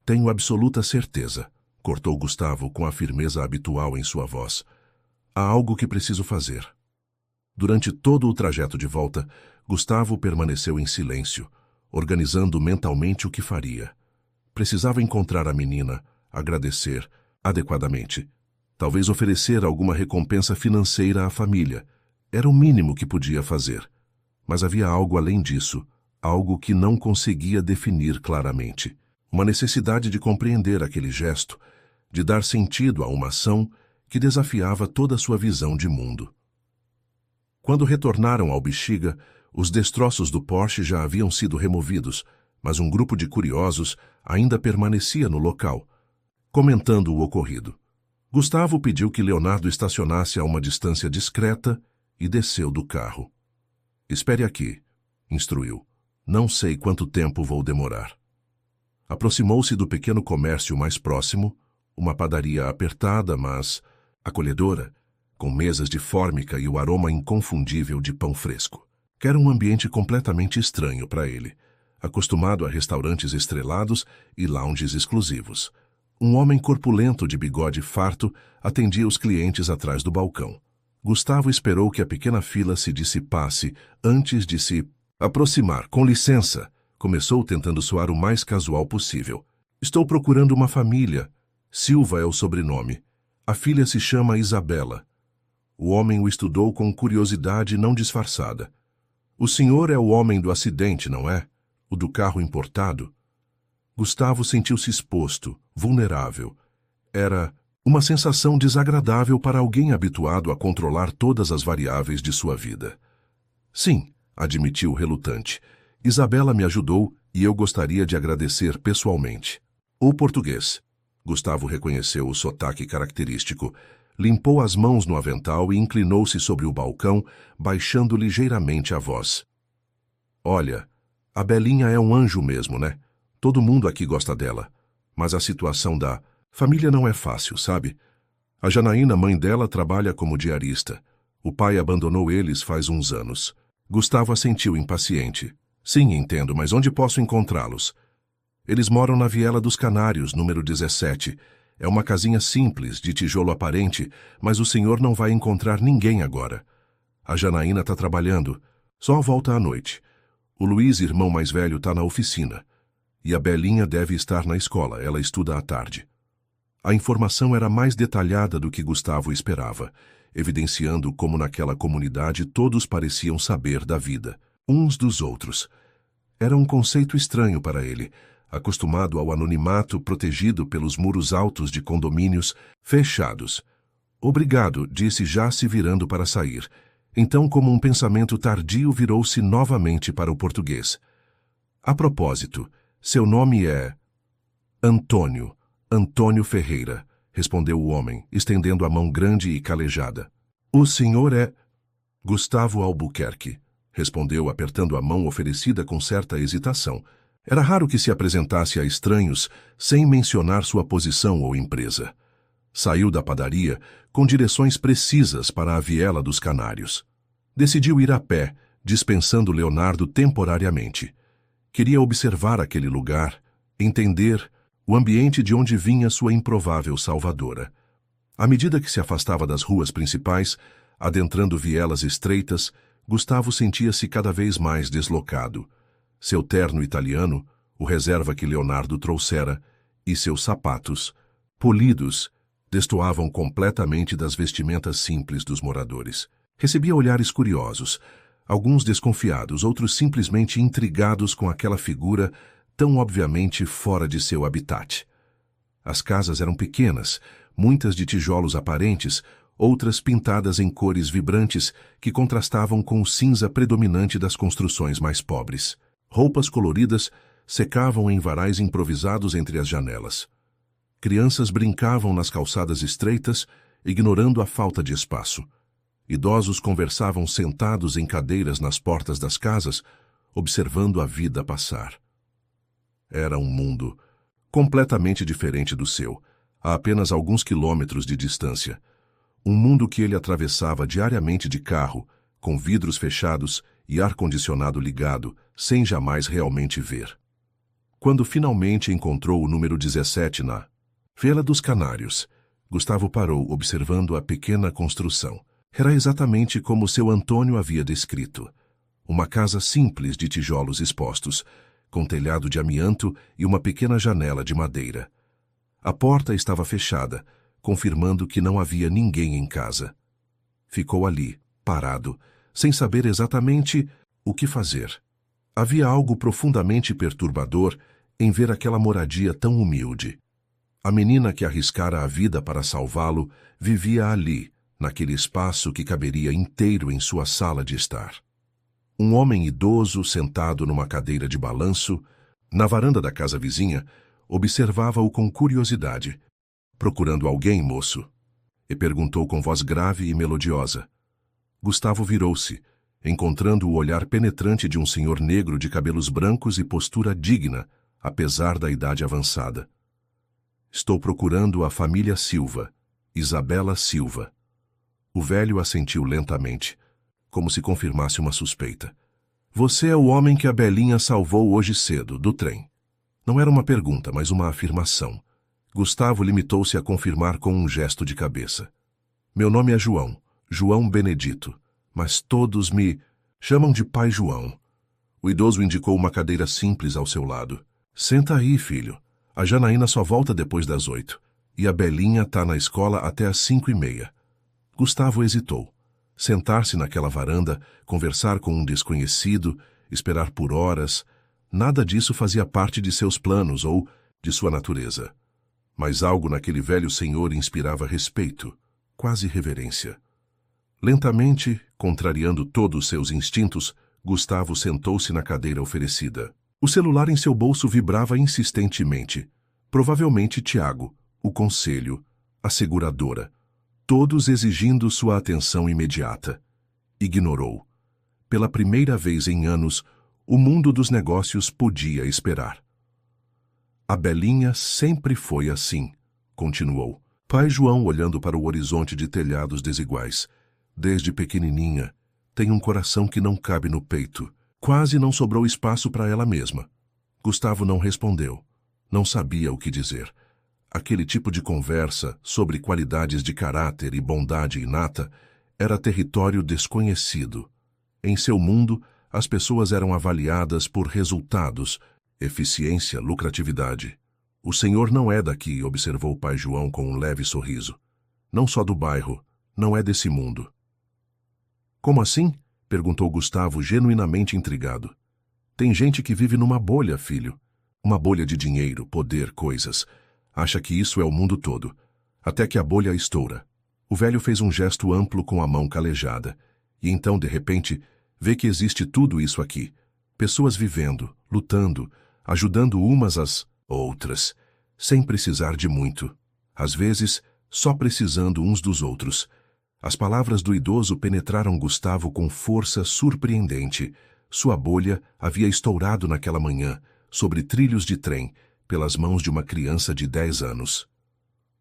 S1: Tenho absoluta certeza, cortou Gustavo com a firmeza habitual em sua voz. Há algo que preciso fazer. Durante todo o trajeto de volta, Gustavo permaneceu em silêncio, organizando mentalmente o que faria. Precisava encontrar a menina, agradecer adequadamente. Talvez oferecer alguma recompensa financeira à família. Era o mínimo que podia fazer. Mas havia algo além disso, algo que não conseguia definir claramente. Uma necessidade de compreender aquele gesto, de dar sentido a uma ação que desafiava toda a sua visão de mundo. Quando retornaram ao Bexiga, os destroços do Porsche já haviam sido removidos, mas um grupo de curiosos ainda permanecia no local, comentando o ocorrido. Gustavo pediu que Leonardo estacionasse a uma distância discreta e desceu do carro. Espere aqui, instruiu. Não sei quanto tempo vou demorar. Aproximou-se do pequeno comércio mais próximo, uma padaria apertada, mas acolhedora, com mesas de fórmica e o aroma inconfundível de pão fresco. Era um ambiente completamente estranho para ele, acostumado a restaurantes estrelados e lounges exclusivos. Um homem corpulento de bigode farto atendia os clientes atrás do balcão. Gustavo esperou que a pequena fila se dissipasse antes de se aproximar. Com licença, começou tentando soar o mais casual possível. Estou procurando uma família. Silva é o sobrenome. A filha se chama Isabela. O homem o estudou com curiosidade não disfarçada. O senhor é o homem do acidente, não é? O do carro importado? Gustavo sentiu-se exposto, vulnerável. Era uma sensação desagradável para alguém habituado a controlar todas as variáveis de sua vida. Sim, admitiu relutante. Isabela me ajudou e eu gostaria de agradecer pessoalmente. O português. Gustavo reconheceu o sotaque característico. Limpou as mãos no avental e inclinou-se sobre o balcão, baixando ligeiramente a voz. Olha, a Belinha é um anjo mesmo, né? Todo mundo aqui gosta dela. Mas a situação da família não é fácil, sabe? A Janaína, mãe dela, trabalha como diarista. O pai abandonou eles faz uns anos. Gustavo assentiu impaciente. Sim, entendo, mas onde posso encontrá-los? Eles moram na Viela dos Canários, número 17. É uma casinha simples, de tijolo aparente, mas o senhor não vai encontrar ninguém agora. A Janaína está trabalhando. Só volta à noite. O Luiz, irmão mais velho, está na oficina. E a Belinha deve estar na escola. Ela estuda à tarde. A informação era mais detalhada do que Gustavo esperava, evidenciando como naquela comunidade todos pareciam saber da vida, uns dos outros. Era um conceito estranho para ele, acostumado ao anonimato protegido pelos muros altos de condomínios fechados. Obrigado, disse já se virando para sair. Então, como um pensamento tardio, virou-se novamente para o português. A propósito, seu nome é... Antônio Ferreira, respondeu o homem, estendendo a mão grande e calejada. O senhor é... Gustavo Albuquerque, respondeu apertando a mão oferecida com certa hesitação. Era raro que se apresentasse a estranhos sem mencionar sua posição ou empresa. Saiu da padaria com direções precisas para a Viela dos Canários. Decidiu ir a pé, dispensando Leonardo temporariamente. Queria observar aquele lugar, entender o ambiente de onde vinha sua improvável salvadora. À medida que se afastava das ruas principais, adentrando vielas estreitas, Gustavo sentia-se cada vez mais deslocado. Seu terno italiano, o reserva que Leonardo trouxera, e seus sapatos, polidos, destoavam completamente das vestimentas simples dos moradores. Recebia olhares curiosos, alguns desconfiados, outros simplesmente intrigados com aquela figura tão obviamente fora de seu habitat. As casas eram pequenas, muitas de tijolos aparentes, outras pintadas em cores vibrantes que contrastavam com o cinza predominante das construções mais pobres. Roupas coloridas secavam em varais improvisados entre as janelas. Crianças brincavam nas calçadas estreitas, ignorando a falta de espaço. Idosos conversavam sentados em cadeiras nas portas das casas, observando a vida passar. Era um mundo completamente diferente do seu, a apenas alguns quilômetros de distância. Um mundo que ele atravessava diariamente de carro, com vidros fechados e ar-condicionado ligado, sem jamais realmente ver. Quando finalmente encontrou o número 17 na Viela dos Canários, Gustavo parou, observando a pequena construção. Era exatamente como seu Antônio havia descrito. Uma casa simples de tijolos expostos, com telhado de amianto e uma pequena janela de madeira. A porta estava fechada, confirmando que não havia ninguém em casa. Ficou ali, parado, sem saber exatamente o que fazer. Havia algo profundamente perturbador em ver aquela moradia tão humilde. A menina que arriscara a vida para salvá-lo vivia ali, naquele espaço que caberia inteiro em sua sala de estar. Um homem idoso, sentado numa cadeira de balanço, na varanda da casa vizinha, observava-o com curiosidade. Procurando alguém, moço? E perguntou com voz grave e melodiosa. Gustavo virou-se, encontrando o olhar penetrante de um senhor negro de cabelos brancos e postura digna, apesar da idade avançada. Estou procurando a família Silva, Isabela Silva. O velho assentiu lentamente, como se confirmasse uma suspeita. Você é o homem que a Belinha salvou hoje cedo, do trem. Não era uma pergunta, mas uma afirmação. Gustavo limitou-se a confirmar com um gesto de cabeça. Meu nome é João Benedito, mas todos me chamam de Pai João. O idoso indicou uma cadeira simples ao seu lado. Senta aí, filho. A Janaína só volta depois das 8, e a Belinha está na escola até às 5:30. Gustavo hesitou. Sentar-se naquela varanda, conversar com um desconhecido, esperar por horas, nada disso fazia parte de seus planos ou de sua natureza. Mas algo naquele velho senhor inspirava respeito, quase reverência. Lentamente, contrariando todos os seus instintos, Gustavo sentou-se na cadeira oferecida. O celular em seu bolso vibrava insistentemente. Provavelmente Tiago, o conselho, a seguradora, todos exigindo sua atenção imediata. Ignorou. Pela primeira vez em anos, o mundo dos negócios podia esperar. A Belinha sempre foi assim, continuou. Pai João olhando para o horizonte de telhados desiguais. Desde pequenininha, tem um coração que não cabe no peito. Quase não sobrou espaço para ela mesma. Gustavo não respondeu. Não sabia o que dizer. Aquele tipo de conversa sobre qualidades de caráter e bondade inata era território desconhecido. Em seu mundo, as pessoas eram avaliadas por resultados, eficiência, lucratividade. O senhor não é daqui, observou o pai João com um leve sorriso. Não só do bairro, não é desse mundo. Como assim? Perguntou Gustavo, genuinamente intrigado. Tem gente que vive numa bolha, filho. Uma bolha de dinheiro, poder, coisas. Acha que isso é o mundo todo. Até que a bolha estoura. O velho fez um gesto amplo com a mão calejada. E então, de repente, vê que existe tudo isso aqui. Pessoas vivendo, lutando, ajudando umas às outras, sem precisar de muito. Às vezes, só precisando uns dos outros. As palavras do idoso penetraram Gustavo com força surpreendente. Sua bolha havia estourado naquela manhã, sobre trilhos de trem, pelas mãos de uma criança de 10 anos.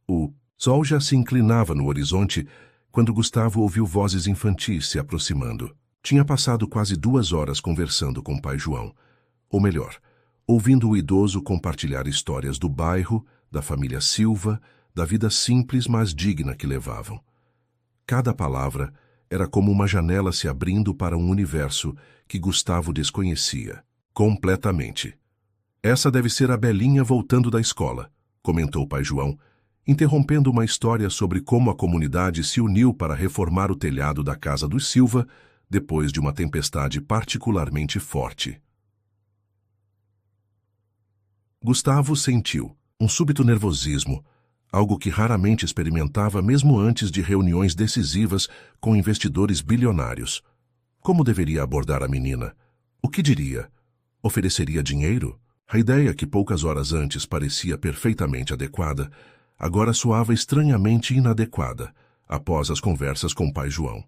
S1: O sol já se inclinava no horizonte quando Gustavo ouviu vozes infantis se aproximando. Tinha passado quase 2 horas conversando com o pai João. Ou melhor, ouvindo o idoso compartilhar histórias do bairro, da família Silva, da vida simples mas digna que levavam. Cada palavra era como uma janela se abrindo para um universo que Gustavo desconhecia, completamente. Essa deve ser a Belinha voltando da escola, comentou o pai João, interrompendo uma história sobre como a comunidade se uniu para reformar o telhado da casa dos Silva depois de uma tempestade particularmente forte. Gustavo sentiu um súbito nervosismo, algo que raramente experimentava mesmo antes de reuniões decisivas com investidores bilionários. Como deveria abordar a menina? O que diria? Ofereceria dinheiro? A ideia que poucas horas antes parecia perfeitamente adequada, agora soava estranhamente inadequada, após as conversas com o pai João.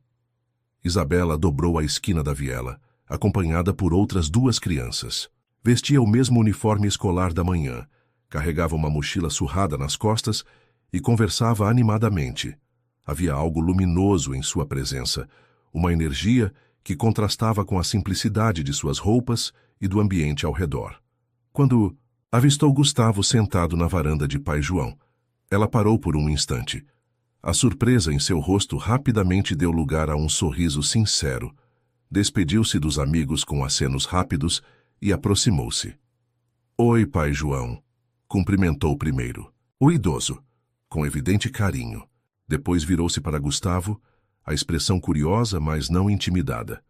S1: Isabela dobrou a esquina da viela, acompanhada por outras 2 crianças. Vestia o mesmo uniforme escolar da manhã, carregava uma mochila surrada nas costas e conversava animadamente. Havia algo luminoso em sua presença, uma energia que contrastava com a simplicidade de suas roupas e do ambiente ao redor. Quando avistou Gustavo sentado na varanda de pai João, ela parou por um instante. A surpresa em seu rosto rapidamente deu lugar a um sorriso sincero. Despediu-se dos amigos com acenos rápidos e aproximou-se. Oi, pai João, cumprimentou primeiro. O idoso, com evidente carinho. Depois virou-se para Gustavo, a expressão curiosa, mas não intimidada.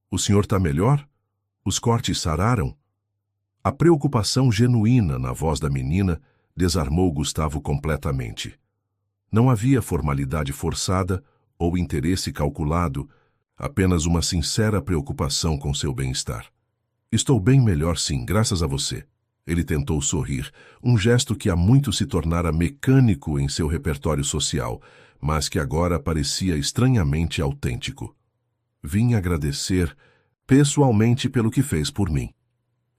S1: O senhor está melhor? Os cortes sararam? A preocupação genuína na voz da menina desarmou Gustavo completamente. Não havia formalidade forçada ou interesse calculado, apenas uma sincera preocupação com seu bem-estar. Estou bem melhor sim, graças a você. Ele tentou sorrir, um gesto que há muito se tornara mecânico em seu repertório social, mas que agora parecia estranhamente autêntico. Vim agradecer pessoalmente pelo que fez por mim.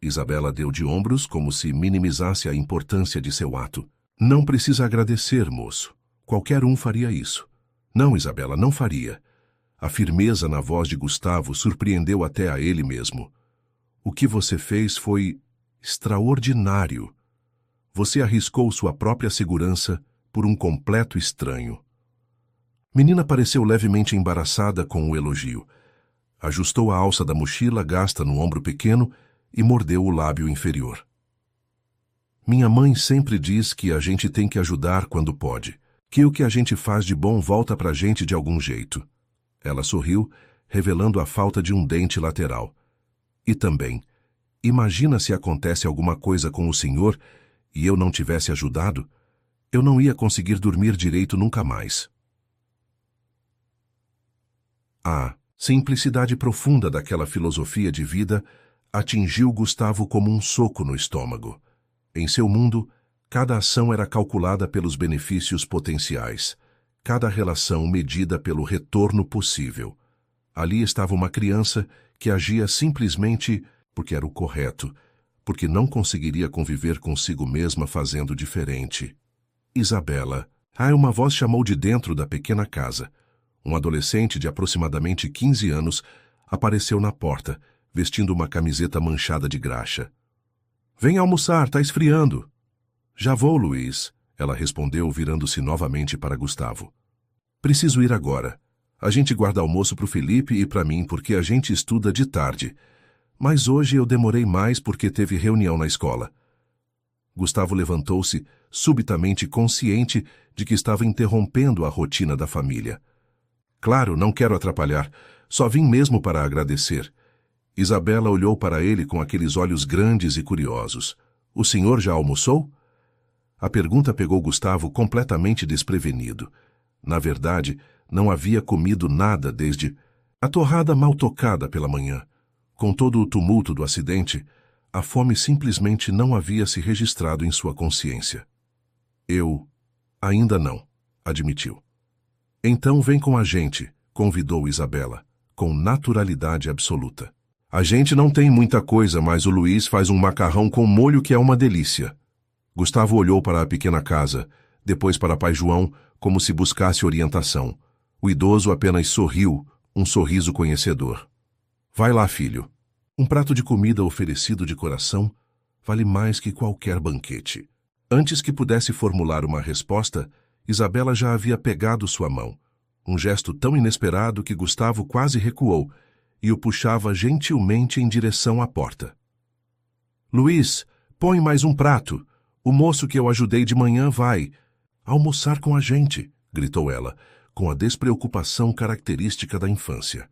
S1: Isabela deu de ombros como se minimizasse a importância de seu ato. Não precisa agradecer, moço. Qualquer um faria isso. Não, Isabela, não faria. A firmeza na voz de Gustavo surpreendeu até a ele mesmo. O que você fez foi extraordinário. Você arriscou sua própria segurança por um completo estranho. Menina pareceu levemente embaraçada com o elogio. Ajustou a alça da mochila gasta no ombro pequeno e mordeu o lábio inferior. Minha mãe sempre diz que a gente tem que ajudar quando pode, que o que a gente faz de bom volta pra gente de algum jeito. Ela sorriu, revelando a falta de um dente lateral. E também, imagina se acontece alguma coisa com o senhor e eu não tivesse ajudado, eu não ia conseguir dormir direito nunca mais. A simplicidade profunda daquela filosofia de vida atingiu Gustavo como um soco no estômago. Em seu mundo, cada ação era calculada pelos benefícios potenciais, cada relação medida pelo retorno possível. Ali estava uma criança que agia simplesmente porque era o correto, porque não conseguiria conviver consigo mesma fazendo diferente. Isabela. Uma voz chamou de dentro da pequena casa. Um adolescente de aproximadamente 15 anos apareceu na porta, vestindo uma camiseta manchada de graxa. Vem almoçar, tá esfriando. Já vou, Luiz, ela respondeu, virando-se novamente para Gustavo. Preciso ir agora. A gente guarda almoço para o Felipe e para mim porque a gente estuda de tarde. Mas hoje eu demorei mais porque teve reunião na escola. Gustavo levantou-se, subitamente consciente de que estava interrompendo a rotina da família. Claro, não quero atrapalhar. Só vim mesmo para agradecer. Isabela olhou para ele com aqueles olhos grandes e curiosos. O senhor já almoçou? A pergunta pegou Gustavo completamente desprevenido. Na verdade, não havia comido nada desde a torrada mal tocada pela manhã. Com todo o tumulto do acidente, a fome simplesmente não havia se registrado em sua consciência. Eu ainda não, admitiu. Então vem com a gente, convidou Isabela, com naturalidade absoluta. A gente não tem muita coisa, mas o Luiz faz um macarrão com molho que é uma delícia. Gustavo olhou para a pequena casa, depois para pai João, como se buscasse orientação. O idoso apenas sorriu, um sorriso conhecedor. Vai lá, filho. Um prato de comida oferecido de coração vale mais que qualquer banquete. Antes que pudesse formular uma resposta, Isabela já havia pegado sua mão. Um gesto tão inesperado que Gustavo quase recuou e o puxava gentilmente em direção à porta. Luiz, põe mais um prato. O moço que eu ajudei de manhã vai almoçar com a gente, gritou ela, com a despreocupação característica da infância.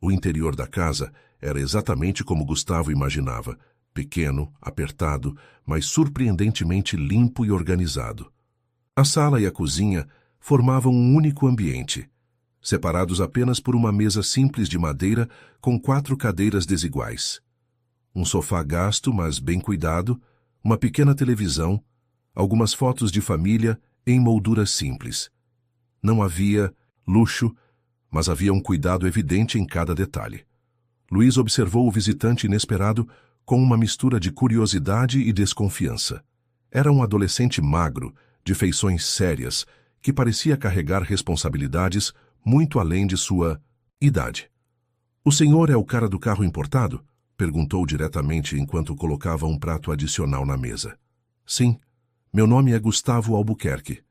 S1: O interior da casa era exatamente como Gustavo imaginava, pequeno, apertado, mas surpreendentemente limpo e organizado. A sala e a cozinha formavam um único ambiente, separados apenas por uma mesa simples de madeira com 4 cadeiras desiguais. Um sofá gasto, mas bem cuidado, uma pequena televisão, algumas fotos de família em molduras simples. Não havia luxo, mas havia um cuidado evidente em cada detalhe. Luiz observou o visitante inesperado com uma mistura de curiosidade e desconfiança. Era um adolescente magro, de feições sérias, que parecia carregar responsabilidades muito além de sua idade. O senhor é o cara do carro importado? Perguntou diretamente enquanto colocava um prato adicional na mesa. Sim, meu nome é Gustavo Albuquerque.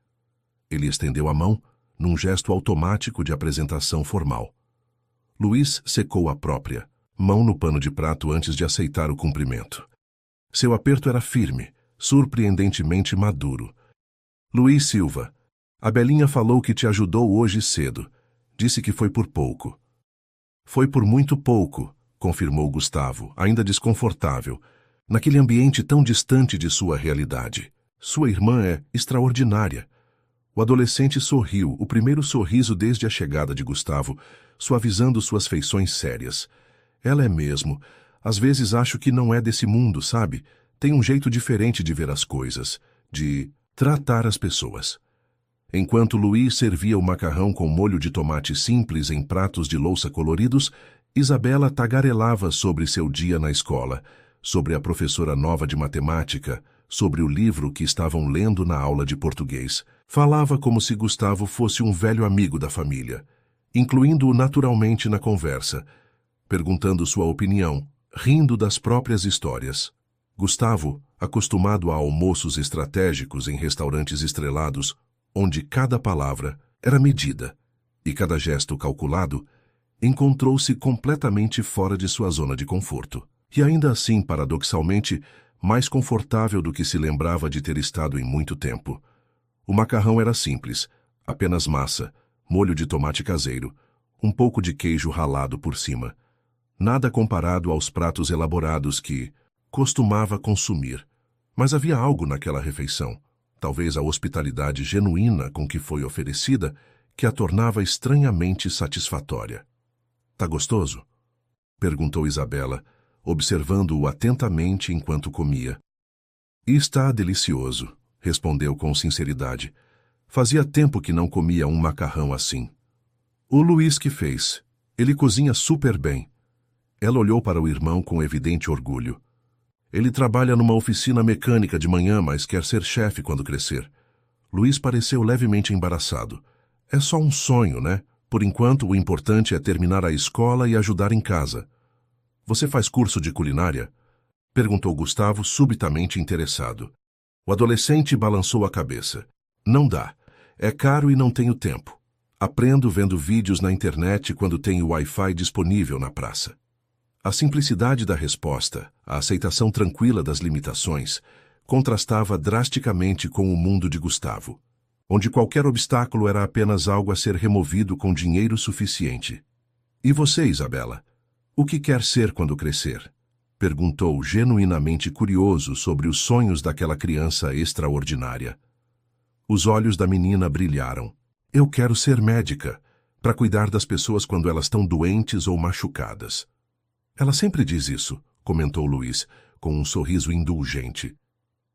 S1: Ele estendeu a mão, num gesto automático de apresentação formal. Luiz secou a própria, mão no pano de prato antes de aceitar o cumprimento. Seu aperto era firme, surpreendentemente maduro. Luiz Silva, a Belinha falou que te ajudou hoje cedo. Disse que foi por pouco. Foi por muito pouco, confirmou Gustavo, ainda desconfortável, naquele ambiente tão distante de sua realidade. Sua irmã é extraordinária. O adolescente sorriu, o primeiro sorriso desde a chegada de Gustavo, suavizando suas feições sérias. Ela é mesmo. Às vezes acho que não é desse mundo, sabe? Tem um jeito diferente de ver as coisas, de tratar as pessoas. Enquanto Luiz servia o macarrão com molho de tomate simples em pratos de louça coloridos, Isabela tagarelava sobre seu dia na escola, sobre a professora nova de matemática, sobre o livro que estavam lendo na aula de português. Falava como se Gustavo fosse um velho amigo da família, incluindo-o naturalmente na conversa, perguntando sua opinião, rindo das próprias histórias. Gustavo, acostumado a almoços estratégicos em restaurantes estrelados, onde cada palavra era medida e cada gesto calculado, encontrou-se completamente fora de sua zona de conforto. E ainda assim, paradoxalmente, mais confortável do que se lembrava de ter estado em muito tempo. O macarrão era simples, apenas massa, molho de tomate caseiro, um pouco de queijo ralado por cima. Nada comparado aos pratos elaborados que costumava consumir. Mas havia algo naquela refeição, talvez a hospitalidade genuína com que foi oferecida, que a tornava estranhamente satisfatória. Tá gostoso? Perguntou Isabela, observando-o atentamente enquanto comia. Está delicioso, respondeu com sinceridade. Fazia tempo que não comia um macarrão assim. O Luiz que fez. Ele cozinha super bem. Ela olhou para o irmão com evidente orgulho. Ele trabalha numa oficina mecânica de manhã, mas quer ser chefe quando crescer. Luiz pareceu levemente embaraçado. É só um sonho, né? Por enquanto, o importante é terminar a escola e ajudar em casa. Você faz curso de culinária? Perguntou Gustavo, subitamente interessado. O adolescente balançou a cabeça. Não dá. É caro e não tenho tempo. Aprendo vendo vídeos na internet quando tenho Wi-Fi disponível na praça. A simplicidade da resposta, a aceitação tranquila das limitações, contrastava drasticamente com o mundo de Gustavo, onde qualquer obstáculo era apenas algo a ser removido com dinheiro suficiente. E você, Isabela? O que quer ser quando crescer? Perguntou, genuinamente curioso sobre os sonhos daquela criança extraordinária. Os olhos da menina brilharam. Eu quero ser médica, para cuidar das pessoas quando elas estão doentes ou machucadas. Ela sempre diz isso, comentou Luiz, com um sorriso indulgente.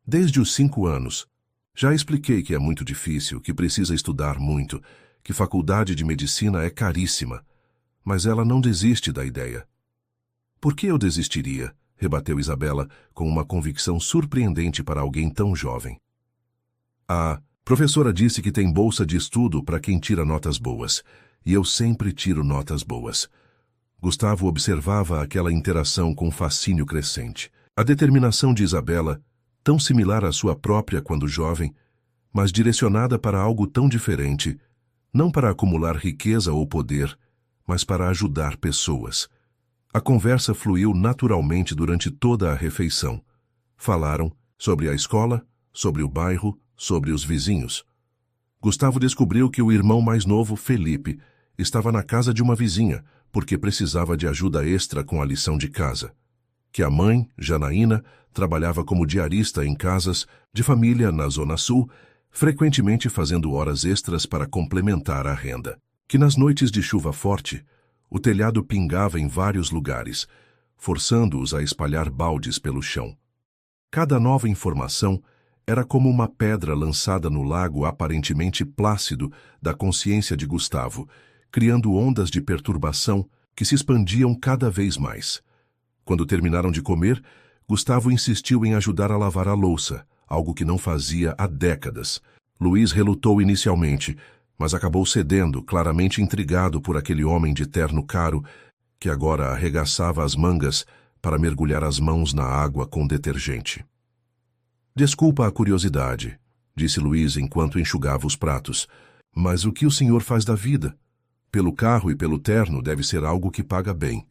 S1: Desde os 5 anos. Já expliquei que é muito difícil, que precisa estudar muito, que faculdade de medicina é caríssima. Mas ela não desiste da ideia. Por que eu desistiria? Rebateu Isabela, com uma convicção surpreendente para alguém tão jovem. A professora disse que tem bolsa de estudo para quem tira notas boas, e eu sempre tiro notas boas. Gustavo observava aquela interação com fascínio crescente. A determinação de Isabela, tão similar à sua própria quando jovem, mas direcionada para algo tão diferente, não para acumular riqueza ou poder, mas para ajudar pessoas. A conversa fluiu naturalmente durante toda a refeição. Falaram sobre a escola, sobre o bairro, sobre os vizinhos. Gustavo descobriu que o irmão mais novo, Felipe, estava na casa de uma vizinha, porque precisava de ajuda extra com a lição de casa. Que a mãe, Janaína, trabalhava como diarista em casas de família na Zona Sul, frequentemente fazendo horas extras para complementar a renda. Que nas noites de chuva forte, o telhado pingava em vários lugares, forçando-os a espalhar baldes pelo chão. Cada nova informação era como uma pedra lançada no lago aparentemente plácido da consciência de Gustavo, criando ondas de perturbação que se expandiam cada vez mais. Quando terminaram de comer, Gustavo insistiu em ajudar a lavar a louça, algo que não fazia há décadas. Luiz relutou inicialmente, mas acabou cedendo, claramente intrigado por aquele homem de terno caro que agora arregaçava as mangas para mergulhar as mãos na água com detergente. Desculpa a curiosidade, disse Luiz enquanto enxugava os pratos, mas o que o senhor faz da vida? Pelo carro e pelo terno deve ser algo que paga bem.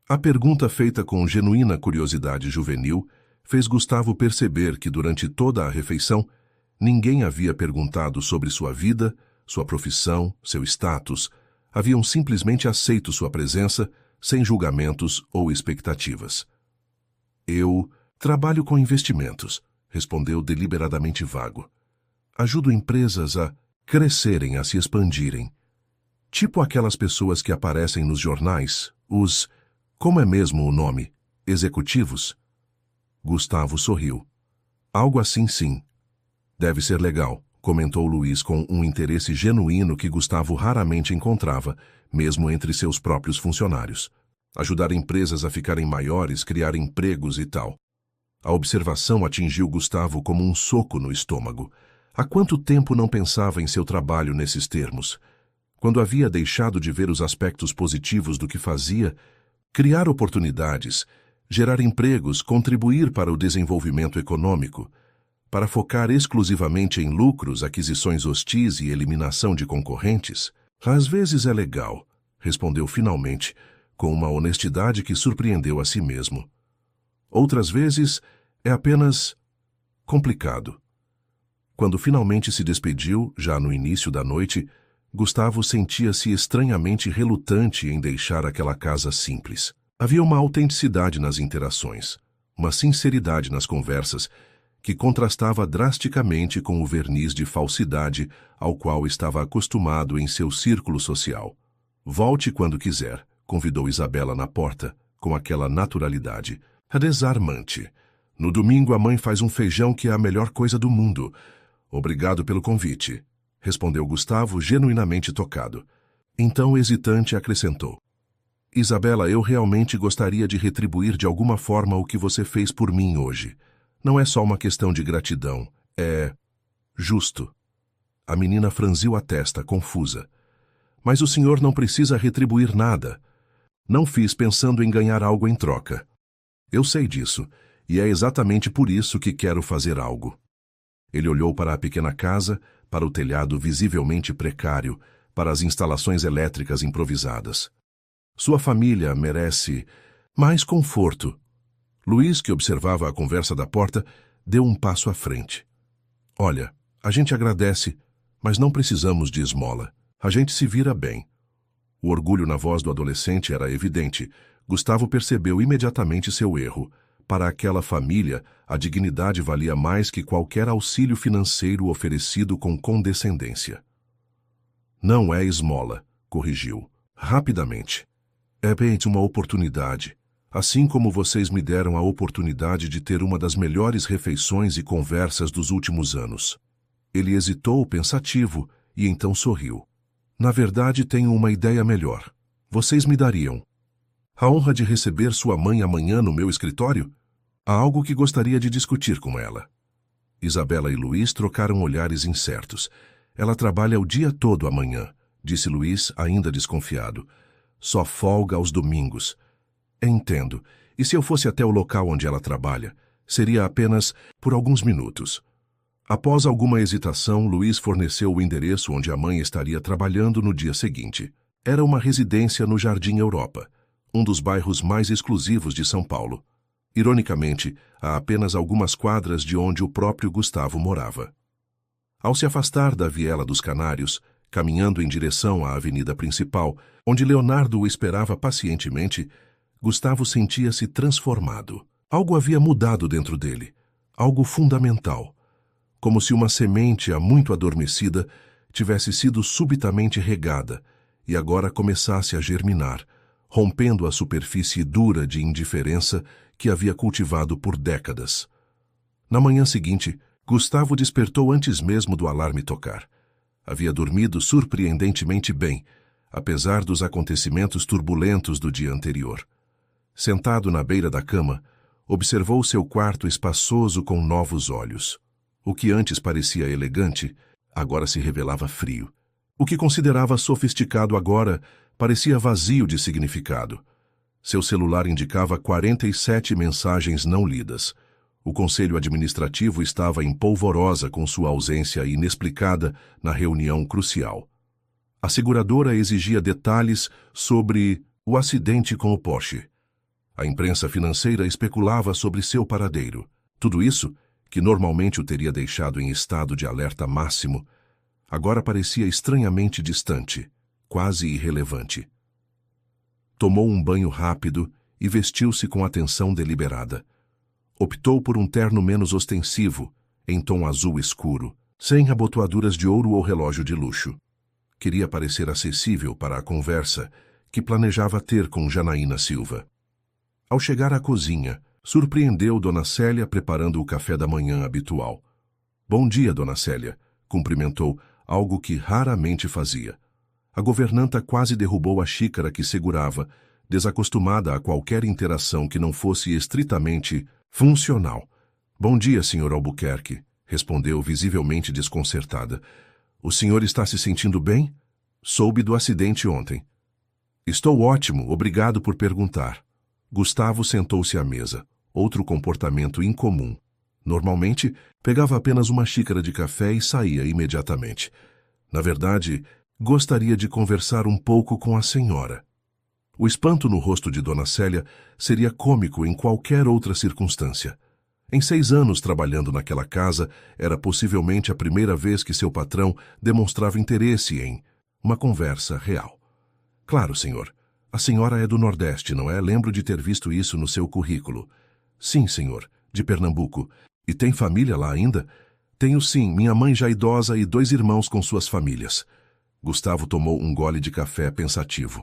S1: A pergunta feita com genuína curiosidade juvenil fez Gustavo perceber que durante toda a refeição ninguém havia perguntado sobre sua vida, sua profissão, seu status. Haviam simplesmente aceito sua presença sem julgamentos ou expectativas. Eu trabalho com investimentos, respondeu deliberadamente vago. Ajudo empresas a crescerem, a se expandirem. Tipo aquelas pessoas que aparecem nos jornais, os... como é mesmo o nome? Executivos? Gustavo sorriu. Algo assim, sim. Deve ser legal, comentou Luiz com um interesse genuíno que Gustavo raramente encontrava, mesmo entre seus próprios funcionários. Ajudar empresas a ficarem maiores, criar empregos e tal. A observação atingiu Gustavo como um soco no estômago. Há quanto tempo não pensava em seu trabalho nesses termos? Quando havia deixado de ver os aspectos positivos do que fazia, criar oportunidades, gerar empregos, contribuir para o desenvolvimento econômico, para focar exclusivamente em lucros, aquisições hostis e eliminação de concorrentes? Às vezes é legal, respondeu finalmente, com uma honestidade que surpreendeu a si mesmo. Outras vezes é apenas complicado. Quando finalmente se despediu, já no início da noite, Gustavo sentia-se estranhamente relutante em deixar aquela casa simples. Havia uma autenticidade nas interações, uma sinceridade nas conversas, que contrastava drasticamente com o verniz de falsidade ao qual estava acostumado em seu círculo social. Volte quando quiser, convidou Isabela na porta, com aquela naturalidade. É desarmante. No domingo a mãe faz um feijão que é a melhor coisa do mundo. Obrigado pelo convite, respondeu Gustavo, genuinamente tocado. Então, hesitante, acrescentou. Isabela, eu realmente gostaria de retribuir de alguma forma o que você fez por mim hoje. Não é só uma questão de gratidão, é justo. A menina franziu a testa, confusa. Mas o senhor não precisa retribuir nada. Não fiz pensando em ganhar algo em troca. Eu sei disso, e é exatamente por isso que quero fazer algo. Ele olhou para a pequena casa, para o telhado visivelmente precário, para as instalações elétricas improvisadas. Sua família merece mais conforto. Luiz, que observava a conversa da porta, deu um passo à frente. Olha, a gente agradece, mas não precisamos de esmola. A gente se vira bem. O orgulho na voz do adolescente era evidente. Gustavo percebeu imediatamente seu erro. Para aquela família, a dignidade valia mais que qualquer auxílio financeiro oferecido com condescendência. Não é esmola, corrigiu, rapidamente. É apenas uma oportunidade. Assim como vocês me deram a oportunidade de ter uma das melhores refeições e conversas dos últimos anos. Ele hesitou, pensativo, e então sorriu. Na verdade, tenho uma ideia melhor. Vocês me dariam a honra de receber sua mãe amanhã no meu escritório? Há algo que gostaria de discutir com ela. Isabela e Luiz trocaram olhares incertos. Ela trabalha o dia todo amanhã, disse Luiz, ainda desconfiado. Só folga aos domingos. Entendo. E se eu fosse até o local onde ela trabalha? Seria apenas por alguns minutos. Após alguma hesitação, Luiz forneceu o endereço onde a mãe estaria trabalhando no dia seguinte. Era uma residência no Jardim Europa, um dos bairros mais exclusivos de São Paulo. Ironicamente, a apenas algumas quadras de onde o próprio Gustavo morava. Ao se afastar da Viela dos Canários, caminhando em direção à avenida principal, onde Leonardo o esperava pacientemente, Gustavo sentia-se transformado. Algo havia mudado dentro dele, algo fundamental, como se uma semente há muito adormecida tivesse sido subitamente regada e agora começasse a germinar, rompendo a superfície dura de indiferença que havia cultivado por décadas. Na manhã seguinte, Gustavo despertou antes mesmo do alarme tocar. Havia dormido surpreendentemente bem, apesar dos acontecimentos turbulentos do dia anterior. Sentado na beira da cama, observou seu quarto espaçoso com novos olhos. O que antes parecia elegante, agora se revelava frio. O que considerava sofisticado agora parecia vazio de significado. Seu celular indicava 47 mensagens não lidas. O conselho administrativo estava em polvorosa com sua ausência inexplicada na reunião crucial. A seguradora exigia detalhes sobre o acidente com o Porsche. A imprensa financeira especulava sobre seu paradeiro. Tudo isso, que normalmente o teria deixado em estado de alerta máximo, agora parecia estranhamente distante, quase irrelevante. Tomou um banho rápido e vestiu-se com atenção deliberada. Optou por um terno menos ostensivo, em tom azul escuro, sem abotoaduras de ouro ou relógio de luxo. Queria parecer acessível para a conversa que planejava ter com Janaína Silva. Ao chegar à cozinha, surpreendeu Dona Célia preparando o café da manhã habitual. Bom dia, Dona Célia, cumprimentou, algo que raramente fazia. A governanta quase derrubou a xícara que segurava, desacostumada a qualquer interação que não fosse estritamente funcional. Bom dia, Sr. Albuquerque, respondeu visivelmente desconcertada. O senhor está se sentindo bem? Soube do acidente ontem. Estou ótimo, obrigado por perguntar. Gustavo sentou-se à mesa, outro comportamento incomum. Normalmente, pegava apenas uma xícara de café e saía imediatamente. Na verdade, gostaria de conversar um pouco com a senhora. O espanto no rosto de Dona Célia seria cômico em qualquer outra circunstância. Em 6 anos trabalhando naquela casa, era possivelmente a primeira vez que seu patrão demonstrava interesse em uma conversa real. Claro, senhor. A senhora é do Nordeste, não é? Lembro de ter visto isso no seu currículo. Sim, senhor. De Pernambuco. E tem família lá ainda? Tenho sim, minha mãe já idosa e 2 irmãos com suas famílias. Gustavo tomou um gole de café pensativo.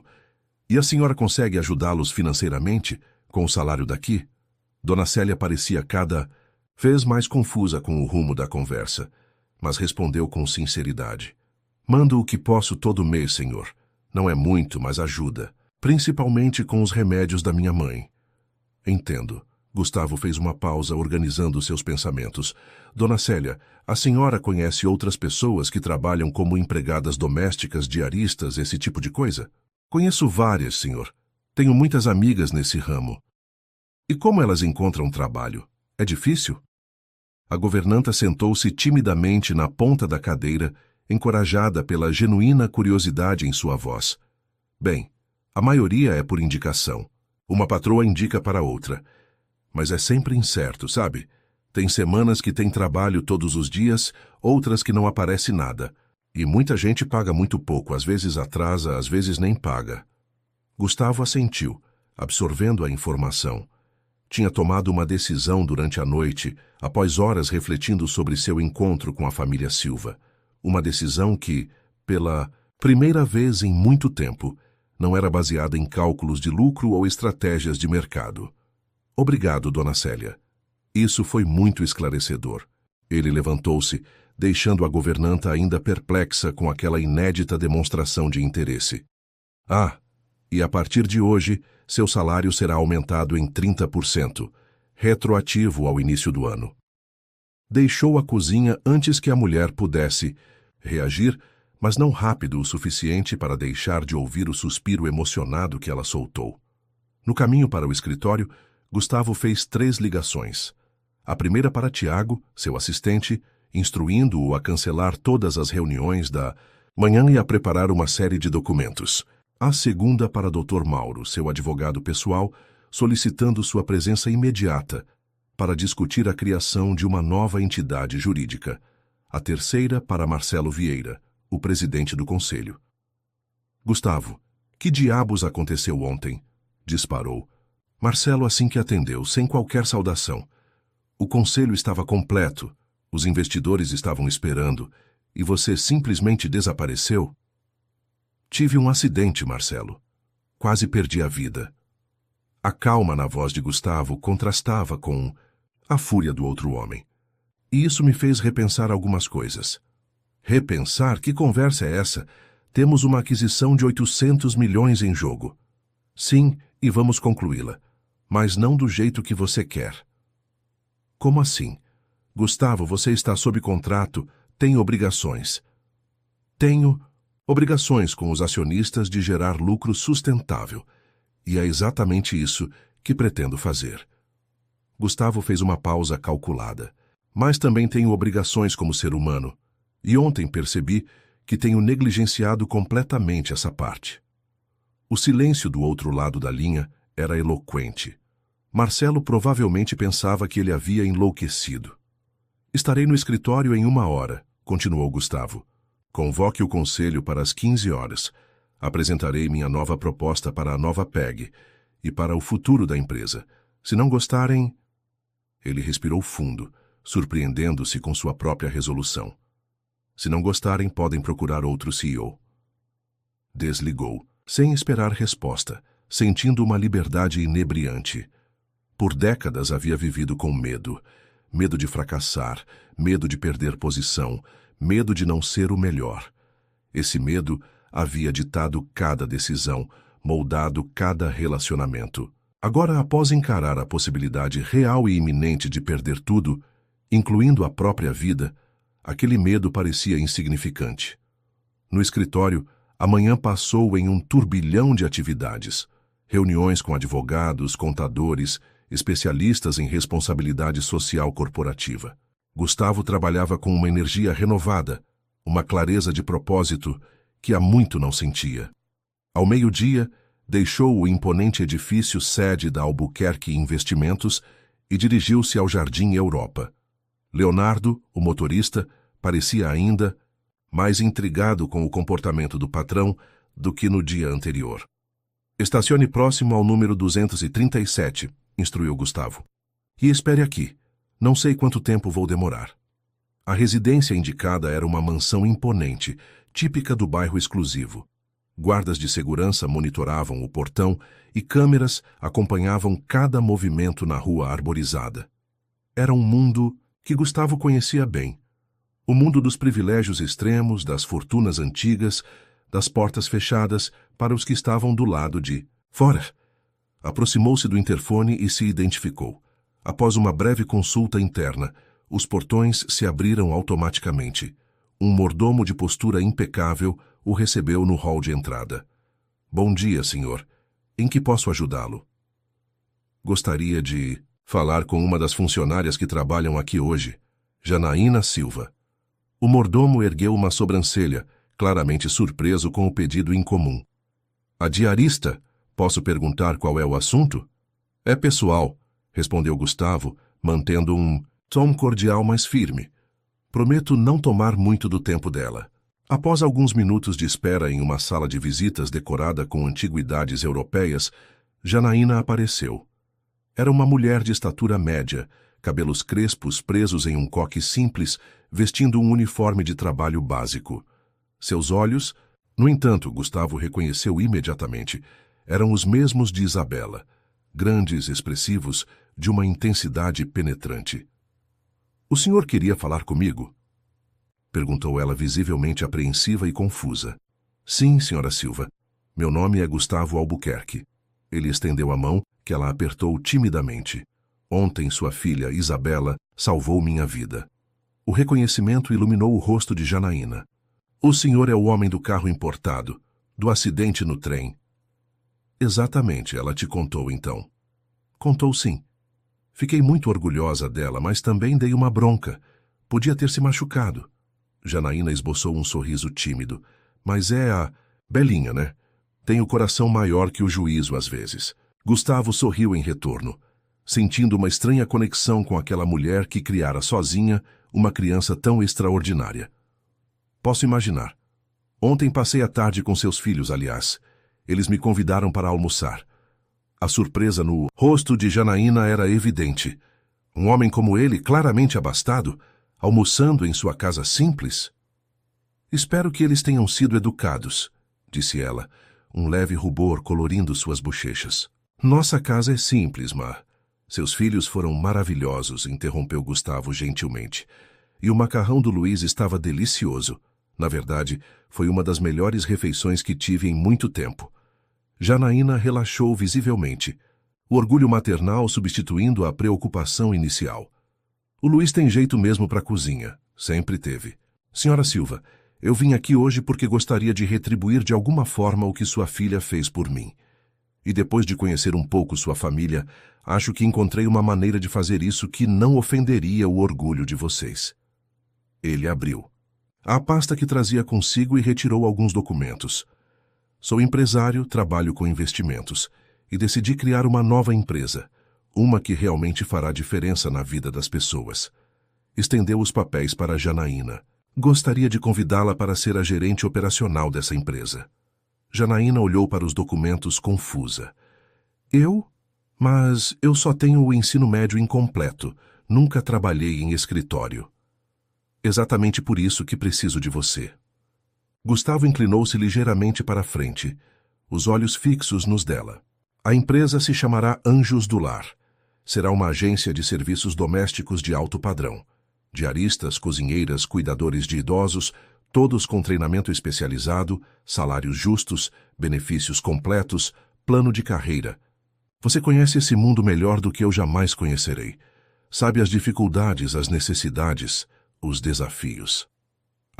S1: E a senhora consegue ajudá-los financeiramente, com o salário daqui? Dona Célia parecia cada vez mais confusa com o rumo da conversa, mas respondeu com sinceridade. Mando o que posso todo mês, senhor. Não é muito, mas ajuda. Principalmente com os remédios da minha mãe. Entendo. Gustavo fez uma pausa, organizando seus pensamentos. Dona Célia, a senhora conhece outras pessoas que trabalham como empregadas domésticas, diaristas, esse tipo de coisa? Conheço várias, senhor. Tenho muitas amigas nesse ramo. E como elas encontram trabalho? É difícil? A governanta sentou-se timidamente na ponta da cadeira, encorajada pela genuína curiosidade em sua voz. Bem, a maioria é por indicação. Uma patroa indica para outra. Mas é sempre incerto, sabe? Tem semanas que tem trabalho todos os dias, outras que não aparece nada. E muita gente paga muito pouco, às vezes atrasa, às vezes nem paga. Gustavo assentiu, absorvendo a informação. Tinha tomado uma decisão durante a noite, após horas refletindo sobre seu encontro com a família Silva. Uma decisão que, pela primeira vez em muito tempo, não era baseada em cálculos de lucro ou estratégias de mercado. Obrigado, Dona Célia. Isso foi muito esclarecedor. Ele levantou-se, deixando a governanta ainda perplexa com aquela inédita demonstração de interesse. Ah, e a partir de hoje, seu salário será aumentado em 30%, retroativo ao início do ano. Deixou a cozinha antes que a mulher pudesse reagir, mas não rápido o suficiente para deixar de ouvir o suspiro emocionado que ela soltou. No caminho para o escritório, Gustavo fez 3 ligações. A primeira para Tiago, seu assistente, instruindo-o a cancelar todas as reuniões da manhã e a preparar uma série de documentos. A segunda para Dr. Mauro, seu advogado pessoal, solicitando sua presença imediata para discutir a criação de uma nova entidade jurídica. A terceira para Marcelo Vieira, o presidente do conselho. Gustavo, que diabos aconteceu ontem? Disparou. Marcelo assim que atendeu, sem qualquer saudação. O conselho estava completo, os investidores estavam esperando, e você simplesmente desapareceu? Tive um acidente, Marcelo. Quase perdi a vida. A calma na voz de Gustavo contrastava com a fúria do outro homem. E isso me fez repensar algumas coisas. Repensar? Que conversa é essa? Temos uma aquisição de 800 milhões em jogo. Sim, e vamos concluí-la. Mas não do jeito que você quer. Como assim? Gustavo, você está sob contrato, tem obrigações. Tenho obrigações com os acionistas de gerar lucro sustentável. E é exatamente isso que pretendo fazer. Gustavo fez uma pausa calculada. Mas também tenho obrigações como ser humano. E ontem percebi que tenho negligenciado completamente essa parte. O silêncio do outro lado da linha era eloquente. Marcelo provavelmente pensava que ele havia enlouquecido. Estarei no escritório em 1 hora, continuou Gustavo. Convoque o conselho para as 15 horas. Apresentarei minha nova proposta para a nova PEG e para o futuro da empresa. Se não gostarem... Ele respirou fundo, surpreendendo-se com sua própria resolução. Se não gostarem, podem procurar outro CEO. Desligou, sem esperar resposta, sentindo uma liberdade inebriante. Por décadas havia vivido com medo. Medo de fracassar, medo de perder posição, medo de não ser o melhor. Esse medo havia ditado cada decisão, moldado cada relacionamento. Agora, após encarar a possibilidade real e iminente de perder tudo, incluindo a própria vida, aquele medo parecia insignificante. No escritório, a manhã passou em um turbilhão de atividades. Reuniões com advogados, contadores, especialistas em responsabilidade social corporativa. Gustavo trabalhava com uma energia renovada, uma clareza de propósito que há muito não sentia. Ao meio-dia, deixou o imponente edifício sede da Albuquerque Investimentos e dirigiu-se ao Jardim Europa. Leonardo, o motorista, parecia ainda mais intrigado com o comportamento do patrão do que no dia anterior. Estacione próximo ao número 237, instruiu Gustavo. E espere aqui. Não sei quanto tempo vou demorar. A residência indicada era uma mansão imponente, típica do bairro exclusivo. Guardas de segurança monitoravam o portão e câmeras acompanhavam cada movimento na rua arborizada. Era um mundo que Gustavo conhecia bem. O mundo dos privilégios extremos, das fortunas antigas, das portas fechadas para os que estavam do lado de fora. Aproximou-se do interfone e se identificou. Após uma breve consulta interna, os portões se abriram automaticamente. Um mordomo de postura impecável o recebeu no hall de entrada. Bom dia, senhor. Em que posso ajudá-lo? Gostaria de falar com uma das funcionárias que trabalham aqui hoje, Janaína Silva. O mordomo ergueu uma sobrancelha, claramente surpreso com o pedido incomum. A diarista? Posso perguntar qual é o assunto? É pessoal, respondeu Gustavo, mantendo um tom cordial mais firme. Prometo não tomar muito do tempo dela. Após alguns minutos de espera em uma sala de visitas decorada com antiguidades europeias, Janaína apareceu. Era uma mulher de estatura média, cabelos crespos presos em um coque simples, vestindo um uniforme de trabalho básico. Seus olhos, no entanto, Gustavo reconheceu imediatamente, eram os mesmos de Isabela, grandes, expressivos, de uma intensidade penetrante. O senhor queria falar comigo? Perguntou ela visivelmente apreensiva e confusa. Sim, senhora Silva. Meu nome é Gustavo Albuquerque. Ele estendeu a mão, que ela apertou timidamente. Ontem sua filha, Isabela, salvou minha vida. O reconhecimento iluminou o rosto de Janaína. O senhor é o homem do carro importado, do acidente no trem. Exatamente, ela te contou então. Contou sim. Fiquei muito orgulhosa dela, mas também dei uma bronca. Podia ter se machucado. Janaína esboçou um sorriso tímido. Mas é a Belinha, né? Tem o coração maior que o juízo às vezes. Gustavo sorriu em retorno, sentindo uma estranha conexão com aquela mulher que criara sozinha uma criança tão extraordinária. Posso imaginar. Ontem passei a tarde com seus filhos, aliás. Eles me convidaram para almoçar. A surpresa no rosto de Janaína era evidente. Um homem como ele, claramente abastado, almoçando em sua casa simples? Espero que eles tenham sido educados, disse ela, um leve rubor colorindo suas bochechas. Nossa casa é simples, Mar. Seus filhos foram maravilhosos, interrompeu Gustavo gentilmente. E o macarrão do Luiz estava delicioso. Na verdade, foi uma das melhores refeições que tive em muito tempo. Janaína relaxou visivelmente, o orgulho maternal substituindo a preocupação inicial. O Luiz tem jeito mesmo para a cozinha, sempre teve. Senhora Silva, eu vim aqui hoje porque gostaria de retribuir de alguma forma o que sua filha fez por mim. E depois de conhecer um pouco sua família, acho que encontrei uma maneira de fazer isso que não ofenderia o orgulho de vocês. Ele abriu a pasta que trazia consigo e retirou alguns documentos. Sou empresário, trabalho com investimentos e decidi criar uma nova empresa, uma que realmente fará diferença na vida das pessoas. Estendeu os papéis para Janaína. Gostaria de convidá-la para ser a gerente operacional dessa empresa. Janaína olhou para os documentos confusa. Eu? Mas eu só tenho o ensino médio incompleto. Nunca trabalhei em escritório. Exatamente por isso que preciso de você. Gustavo inclinou-se ligeiramente para a frente, os olhos fixos nos dela. A empresa se chamará Anjos do Lar. Será uma agência de serviços domésticos de alto padrão. Diaristas, cozinheiras, cuidadores de idosos, todos com treinamento especializado, salários justos, benefícios completos, plano de carreira. Você conhece esse mundo melhor do que eu jamais conhecerei. Sabe as dificuldades, as necessidades, os desafios.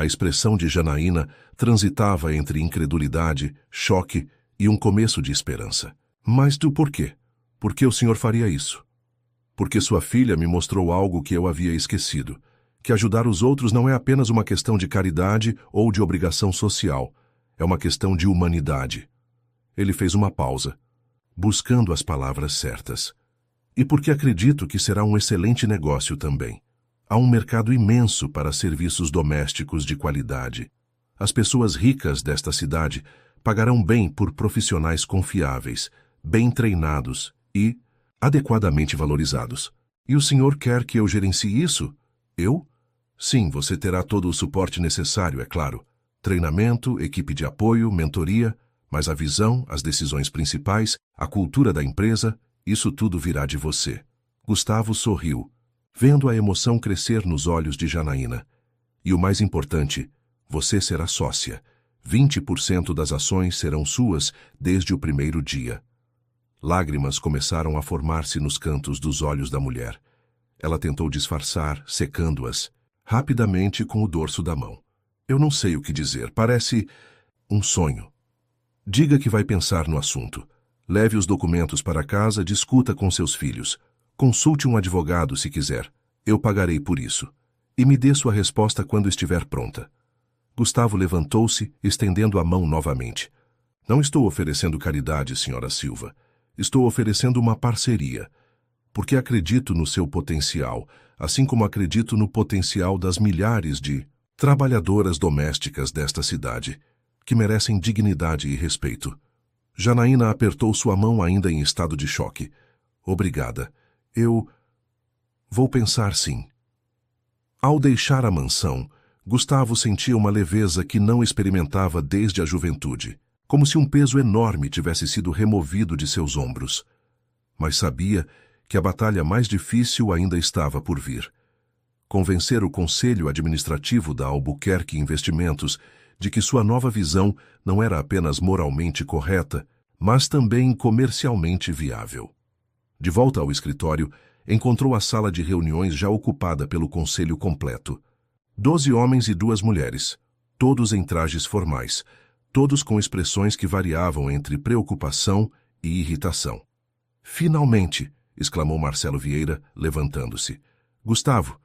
S1: A expressão de Janaína transitava entre incredulidade, choque e um começo de esperança. Mas do porquê? Por que o senhor faria isso? Porque sua filha me mostrou algo que eu havia esquecido, que ajudar os outros não é apenas uma questão de caridade ou de obrigação social, é uma questão de humanidade. Ele fez uma pausa, buscando as palavras certas. E porque acredito que será um excelente negócio também. Há um mercado imenso para serviços domésticos de qualidade. As pessoas ricas desta cidade pagarão bem por profissionais confiáveis, bem treinados e adequadamente valorizados. E o senhor quer que eu gerencie isso? Eu? Sim, você terá todo o suporte necessário, é claro. Treinamento, equipe de apoio, mentoria, mas a visão, as decisões principais, a cultura da empresa, isso tudo virá de você. Gustavo sorriu, vendo a emoção crescer nos olhos de Janaína. E o mais importante, você será sócia. 20% das ações serão suas desde o primeiro dia. Lágrimas começaram a formar-se nos cantos dos olhos da mulher. Ela tentou disfarçar, secando-as, rapidamente com o dorso da mão. Eu não sei o que dizer, parece um sonho. Diga que vai pensar no assunto. Leve os documentos para casa, discuta com seus filhos. Consulte um advogado se quiser. Eu pagarei por isso. E me dê sua resposta quando estiver pronta. Gustavo levantou-se, estendendo a mão novamente. Não estou oferecendo caridade, Sra. Silva. Estou oferecendo uma parceria, porque acredito no seu potencial, assim como acredito no potencial das milhares de trabalhadoras domésticas desta cidade, que merecem dignidade e respeito. Janaína apertou sua mão ainda em estado de choque. Obrigada. Eu vou pensar sim. Ao deixar a mansão, Gustavo sentia uma leveza que não experimentava desde a juventude, como se um peso enorme tivesse sido removido de seus ombros. Mas sabia que a batalha mais difícil ainda estava por vir. Convencer o Conselho Administrativo da Albuquerque Investimentos de que sua nova visão não era apenas moralmente correta, mas também comercialmente viável. De volta ao escritório, encontrou a sala de reuniões já ocupada pelo conselho completo. 12 homens e 2 mulheres, todos em trajes formais, todos com expressões que variavam entre preocupação e irritação. Finalmente, exclamou Marcelo Vieira, levantando-se. Gustavo,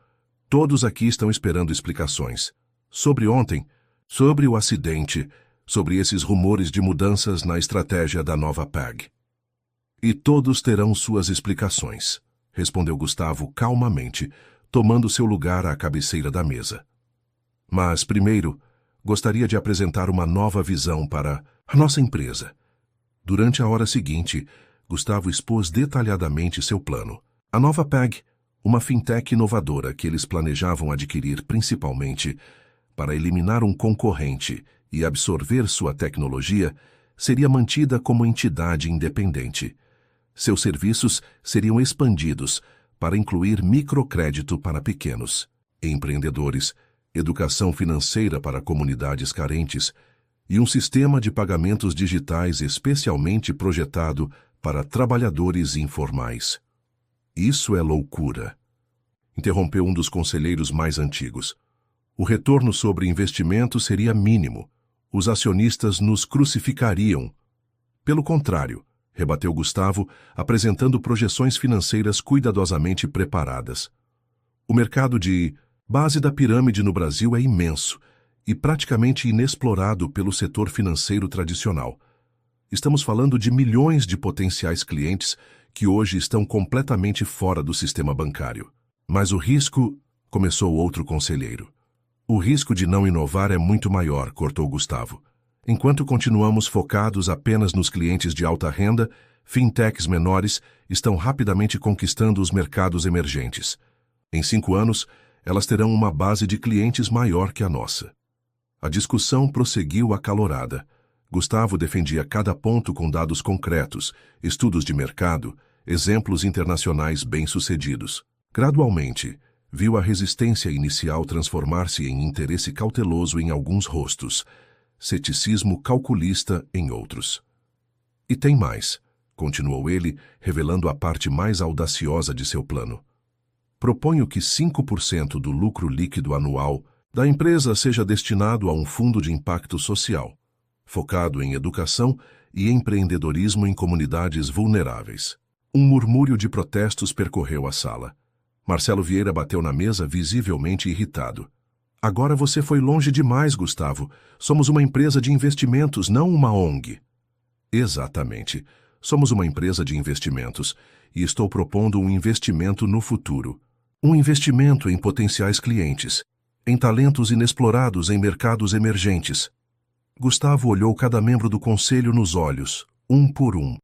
S1: todos aqui estão esperando explicações. Sobre ontem, sobre o acidente, sobre esses rumores de mudanças na estratégia da nova PAG. E todos terão suas explicações, respondeu Gustavo calmamente, tomando seu lugar à cabeceira da mesa. Mas, primeiro, gostaria de apresentar uma nova visão para a nossa empresa. Durante a hora seguinte, Gustavo expôs detalhadamente seu plano. A nova PAG, uma fintech inovadora que eles planejavam adquirir principalmente para eliminar um concorrente e absorver sua tecnologia, seria mantida como entidade independente. Seus serviços seriam expandidos para incluir microcrédito para pequenos, empreendedores, educação financeira para comunidades carentes e um sistema de pagamentos digitais especialmente projetado para trabalhadores informais. Isso é loucura, interrompeu um dos conselheiros mais antigos. O retorno sobre investimento seria mínimo. Os acionistas nos crucificariam. Pelo contrário, rebateu Gustavo, apresentando projeções financeiras cuidadosamente preparadas. O mercado de base da pirâmide no Brasil é imenso e praticamente inexplorado pelo setor financeiro tradicional. Estamos falando de milhões de potenciais clientes que hoje estão completamente fora do sistema bancário. Mas o risco, começou outro conselheiro. O risco de não inovar é muito maior, cortou Gustavo. Enquanto continuamos focados apenas nos clientes de alta renda, fintechs menores estão rapidamente conquistando os mercados emergentes. Em 5 anos, elas terão uma base de clientes maior que a nossa. A discussão prosseguiu acalorada. Gustavo defendia cada ponto com dados concretos, estudos de mercado, exemplos internacionais bem-sucedidos. Gradualmente, viu a resistência inicial transformar-se em interesse cauteloso em alguns rostos, ceticismo calculista em outros. E tem mais, continuou ele, revelando a parte mais audaciosa de seu plano. Proponho que 5% do lucro líquido anual da empresa seja destinado a um fundo de impacto social, focado em educação e empreendedorismo em comunidades vulneráveis. Um murmúrio de protestos percorreu a sala. Marcelo Vieira bateu na mesa, visivelmente irritado. Agora você foi longe demais, Gustavo. Somos uma empresa de investimentos, não uma ONG. Exatamente. Somos uma empresa de investimentos e estou propondo um investimento no futuro. Um investimento em potenciais clientes, em talentos inexplorados em mercados emergentes. Gustavo olhou cada membro do conselho nos olhos, um por um.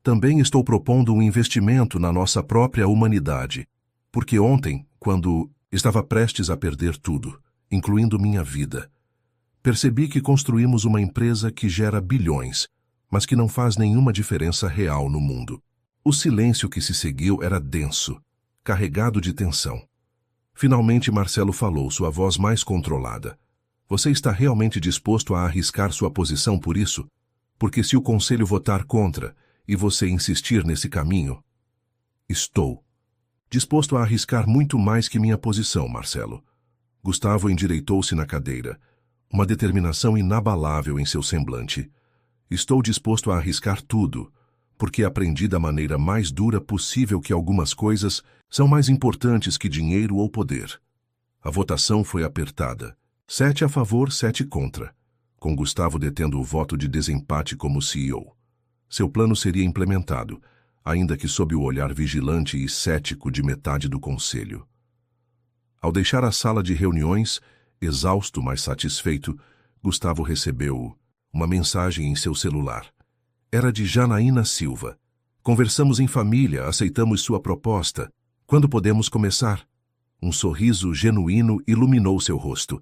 S1: Também estou propondo um investimento na nossa própria humanidade. Porque ontem, quando estava prestes a perder tudo, incluindo minha vida, percebi que construímos uma empresa que gera bilhões, mas que não faz nenhuma diferença real no mundo. O silêncio que se seguiu era denso, carregado de tensão. Finalmente Marcelo falou, sua voz mais controlada. Você está realmente disposto a arriscar sua posição por isso? Porque se o conselho votar contra, e você insistir nesse caminho? Estou disposto a arriscar muito mais que minha posição, Marcelo. Gustavo endireitou-se na cadeira, uma determinação inabalável em seu semblante. Estou disposto a arriscar tudo, porque aprendi da maneira mais dura possível que algumas coisas são mais importantes que dinheiro ou poder. A votação foi apertada. 7 a favor, 7 contra, com Gustavo detendo o voto de desempate como CEO. Seu plano seria implementado, ainda que sob o olhar vigilante e cético de metade do conselho. Ao deixar a sala de reuniões, exausto, mas satisfeito, Gustavo recebeu uma mensagem em seu celular. Era de Janaína Silva. Conversamos em família, aceitamos sua proposta. Quando podemos começar? Um sorriso genuíno iluminou seu rosto.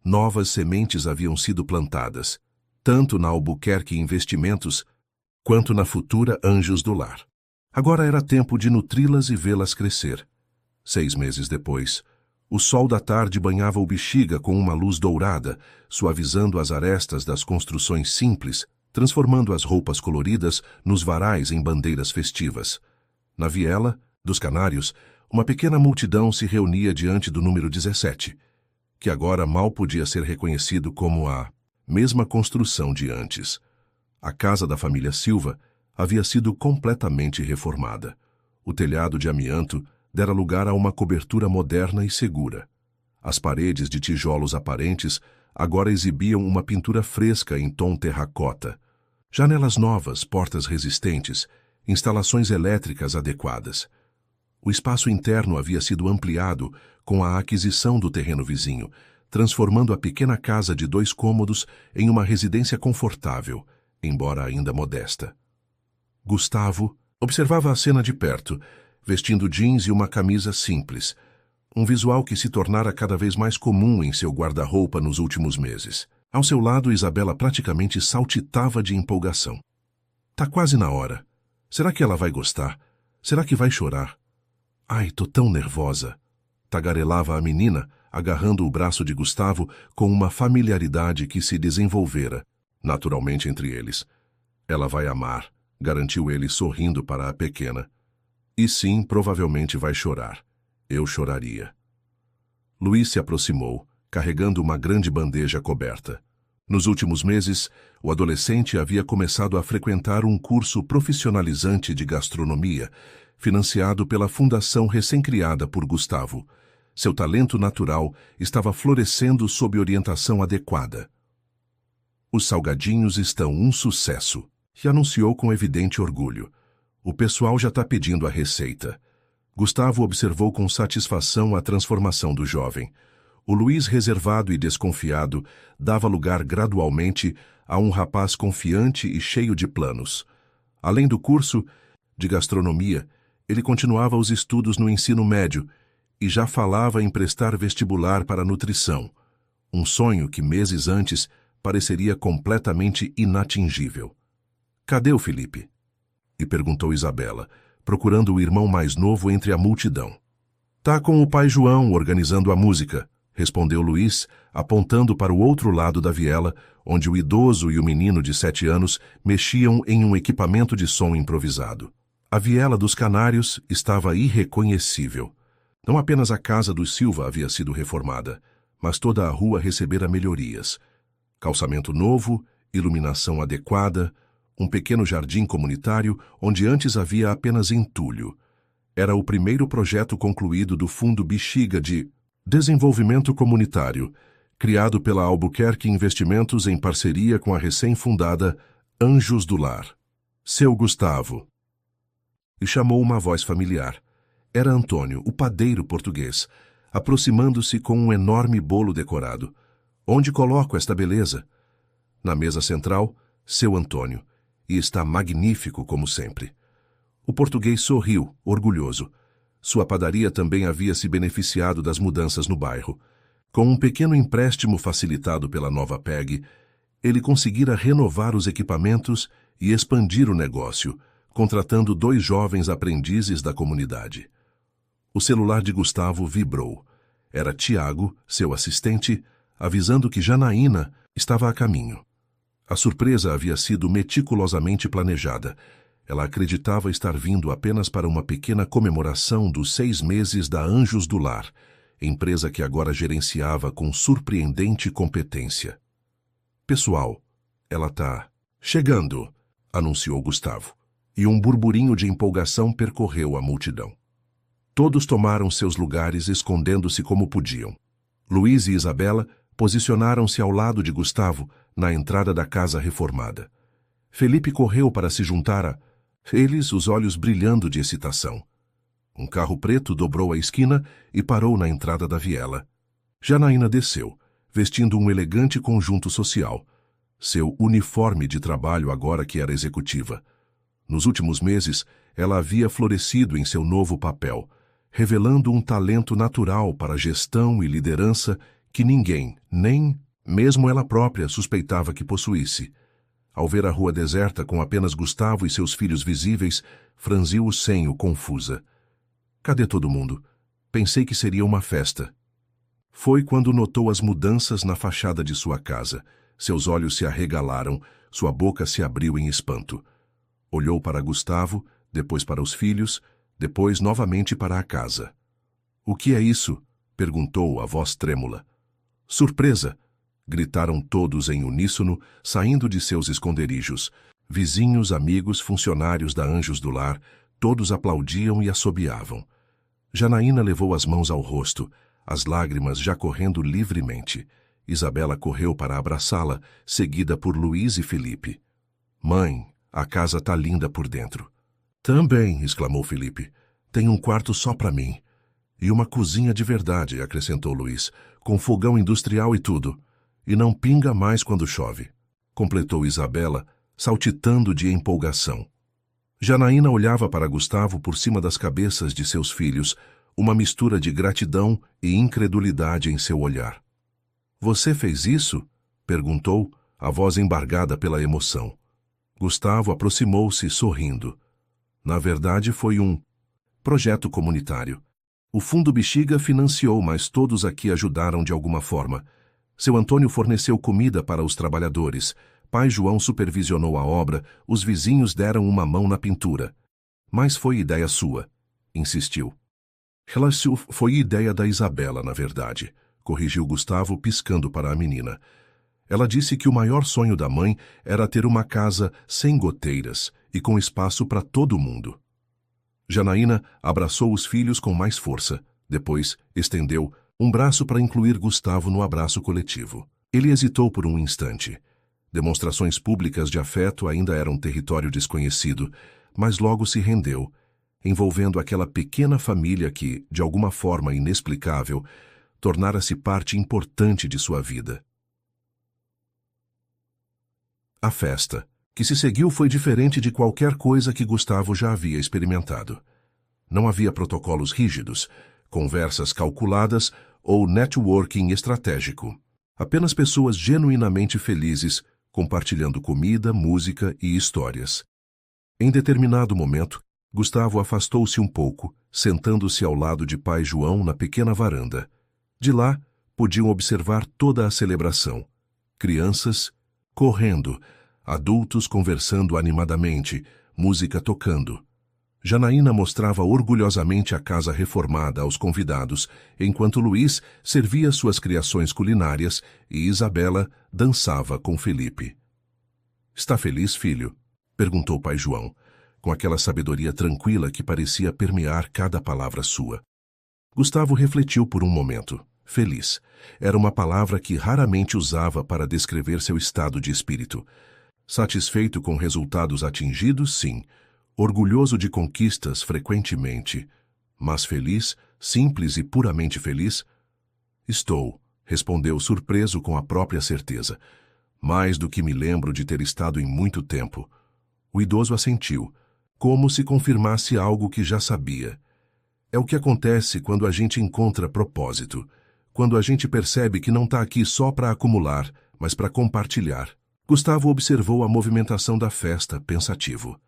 S1: Novas sementes haviam sido plantadas, tanto na Albuquerque Investimentos, quanto na futura Anjos do Lar. Agora era tempo de nutri-las e vê-las crescer. 6 meses depois, o sol da tarde banhava o Bexiga com uma luz dourada, suavizando as arestas das construções simples, transformando as roupas coloridas nos varais em bandeiras festivas. Na viela dos Canários, uma pequena multidão se reunia diante do número 17, que agora mal podia ser reconhecido como a mesma construção de antes. A casa da família Silva havia sido completamente reformada. O telhado de amianto dera lugar a uma cobertura moderna e segura. As paredes de tijolos aparentes agora exibiam uma pintura fresca em tom terracota. Janelas novas, portas resistentes, instalações elétricas adequadas. O espaço interno havia sido ampliado com a aquisição do terreno vizinho, transformando a pequena casa de 2 cômodos em uma residência confortável, embora ainda modesta. Gustavo observava a cena de perto, vestindo jeans e uma camisa simples, um visual que se tornara cada vez mais comum em seu guarda-roupa nos últimos meses. Ao seu lado, Isabela praticamente saltitava de empolgação. Tá quase na hora. Será que ela vai gostar? Será que vai chorar? Ai, tô tão nervosa. Tagarelava a menina, agarrando o braço de Gustavo com uma familiaridade que se desenvolvera, naturalmente entre eles. Ela vai amar, garantiu ele sorrindo para a pequena. E sim, provavelmente vai chorar. Eu choraria. Luiz se aproximou, carregando uma grande bandeja coberta. Nos últimos meses, o adolescente havia começado a frequentar um curso profissionalizante de gastronomia, financiado pela fundação recém-criada por Gustavo. Seu talento natural estava florescendo sob orientação adequada. Os salgadinhos estão um sucesso, e anunciou com evidente orgulho. O pessoal já está pedindo a receita. Gustavo observou com satisfação a transformação do jovem. O Luiz, reservado e desconfiado, dava lugar gradualmente a um rapaz confiante e cheio de planos. Além do curso de gastronomia, ele continuava os estudos no ensino médio e já falava em prestar vestibular para nutrição, um sonho que meses antes pareceria completamente inatingível. Cadê o Felipe? E perguntou Isabela, procurando o irmão mais novo entre a multidão. Tá com o pai João organizando a música, respondeu Luiz, apontando para o outro lado da viela, onde o idoso e o menino de 7 anos mexiam em um equipamento de som improvisado. A viela dos Canários estava irreconhecível. Não apenas a casa dos Silva havia sido reformada, mas toda a rua recebera melhorias. Calçamento novo, iluminação adequada, um pequeno jardim comunitário onde antes havia apenas entulho. Era o primeiro projeto concluído do Fundo Bexiga de Desenvolvimento Comunitário, criado pela Albuquerque Investimentos em parceria com a recém-fundada Anjos do Lar. Seu Gustavo. E chamou uma voz familiar. Era Antônio, o padeiro português, aproximando-se com um enorme bolo decorado. Onde coloco esta beleza? Na mesa central, seu Antônio. E está magnífico como sempre. O português sorriu, orgulhoso. Sua padaria também havia se beneficiado das mudanças no bairro. Com um pequeno empréstimo facilitado pela nova PEG, ele conseguira renovar os equipamentos e expandir o negócio, contratando 2 jovens aprendizes da comunidade. O celular de Gustavo vibrou. Era Tiago, seu assistente, avisando que Janaína estava a caminho. A surpresa havia sido meticulosamente planejada. Ela acreditava estar vindo apenas para uma pequena comemoração dos 6 meses da Anjos do Lar, empresa que agora gerenciava com surpreendente competência. Pessoal, ela tá chegando, anunciou Gustavo, e um burburinho de empolgação percorreu a multidão. Todos tomaram seus lugares escondendo-se como podiam. Luiz e Isabela posicionaram-se ao lado de Gustavo na entrada da casa reformada. Felipe correu para se juntar a eles, os olhos brilhando de excitação. Um carro preto dobrou a esquina e parou na entrada da viela. Janaína desceu, vestindo um elegante conjunto social, seu uniforme de trabalho agora que era executiva. Nos últimos meses, ela havia florescido em seu novo papel, revelando um talento natural para gestão e liderança que ninguém, nem mesmo ela própria, suspeitava que possuísse. Ao ver a rua deserta com apenas Gustavo e seus filhos visíveis, franziu o senho confusa. Cadê todo mundo? Pensei que seria uma festa. Foi quando notou as mudanças na fachada de sua casa. Seus olhos se arregalaram, sua boca se abriu em espanto. Olhou para Gustavo, depois para os filhos, depois novamente para a casa. "O que é isso?" perguntou a voz trêmula. "Surpresa!" gritaram todos em uníssono, saindo de seus esconderijos. Vizinhos, amigos, funcionários da Anjos do Lar, todos aplaudiam e assobiavam. Janaína levou as mãos ao rosto, as lágrimas já correndo livremente. Isabela correu para abraçá-la, seguida por Luiz e Felipe. "Mãe, a casa tá linda por dentro." "Também", exclamou Felipe. "Tem um quarto só para mim. E uma cozinha de verdade", acrescentou Luiz, "com fogão industrial e tudo. E não pinga mais quando chove", completou Isabela, saltitando de empolgação. Janaína olhava para Gustavo por cima das cabeças de seus filhos, uma mistura de gratidão e incredulidade em seu olhar. "Você fez isso?" perguntou, a voz embargada pela emoção. Gustavo aproximou-se, sorrindo. "Na verdade, foi um projeto comunitário. O Fundo Bexiga financiou, mas todos aqui ajudaram de alguma forma. Seu Antônio forneceu comida para os trabalhadores, pai João supervisionou a obra, os vizinhos deram uma mão na pintura. Mas foi ideia sua", insistiu. "Foi ideia da Isabela, na verdade", corrigiu Gustavo, piscando para a menina. "Ela disse que o maior sonho da mãe era ter uma casa sem goteiras e com espaço para todo mundo." Janaína abraçou os filhos com mais força. Depois, estendeu um braço para incluir Gustavo no abraço coletivo. Ele hesitou por um instante. Demonstrações públicas de afeto ainda eram território desconhecido, mas logo se rendeu, envolvendo aquela pequena família que, de alguma forma inexplicável, tornara-se parte importante de sua vida. A festa, que se seguiu, foi diferente de qualquer coisa que Gustavo já havia experimentado. Não havia protocolos rígidos, conversas calculadas ou networking estratégico. Apenas pessoas genuinamente felizes, compartilhando comida, música e histórias. Em determinado momento, Gustavo afastou-se um pouco, sentando-se ao lado de pai João na pequena varanda. De lá, podiam observar toda a celebração. Crianças correndo, adultos conversando animadamente, música tocando. Janaína mostrava orgulhosamente a casa reformada aos convidados, enquanto Luiz servia suas criações culinárias e Isabela dançava com Felipe. "Está feliz, filho?" perguntou pai João, com aquela sabedoria tranquila que parecia permear cada palavra sua. Gustavo refletiu por um momento. Feliz era uma palavra que raramente usava para descrever seu estado de espírito. Satisfeito com resultados atingidos, sim. Orgulhoso de conquistas, frequentemente. Mas feliz, simples e puramente feliz? "Estou", respondeu surpreso com a própria certeza. "Mais do que me lembro de ter estado em muito tempo." O idoso assentiu, como se confirmasse algo que já sabia. É o que acontece quando a gente encontra propósito, quando a gente percebe que não está aqui só para acumular, mas para compartilhar. Gustavo observou a movimentação da festa, pensativo.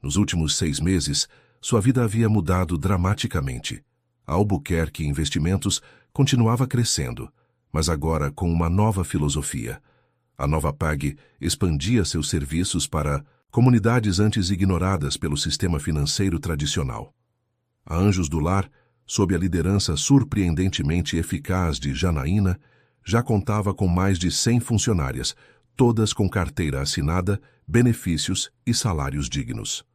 S1: Nos últimos 6 meses, sua vida havia mudado dramaticamente. A Albuquerque Investimentos continuava crescendo, mas agora com uma nova filosofia. A Nova Pag expandia seus serviços para comunidades antes ignoradas pelo sistema financeiro tradicional. A Anjos do Lar, sob a liderança surpreendentemente eficaz de Janaína, já contava com mais de 100 funcionárias, todas com carteira assinada, benefícios e salários dignos.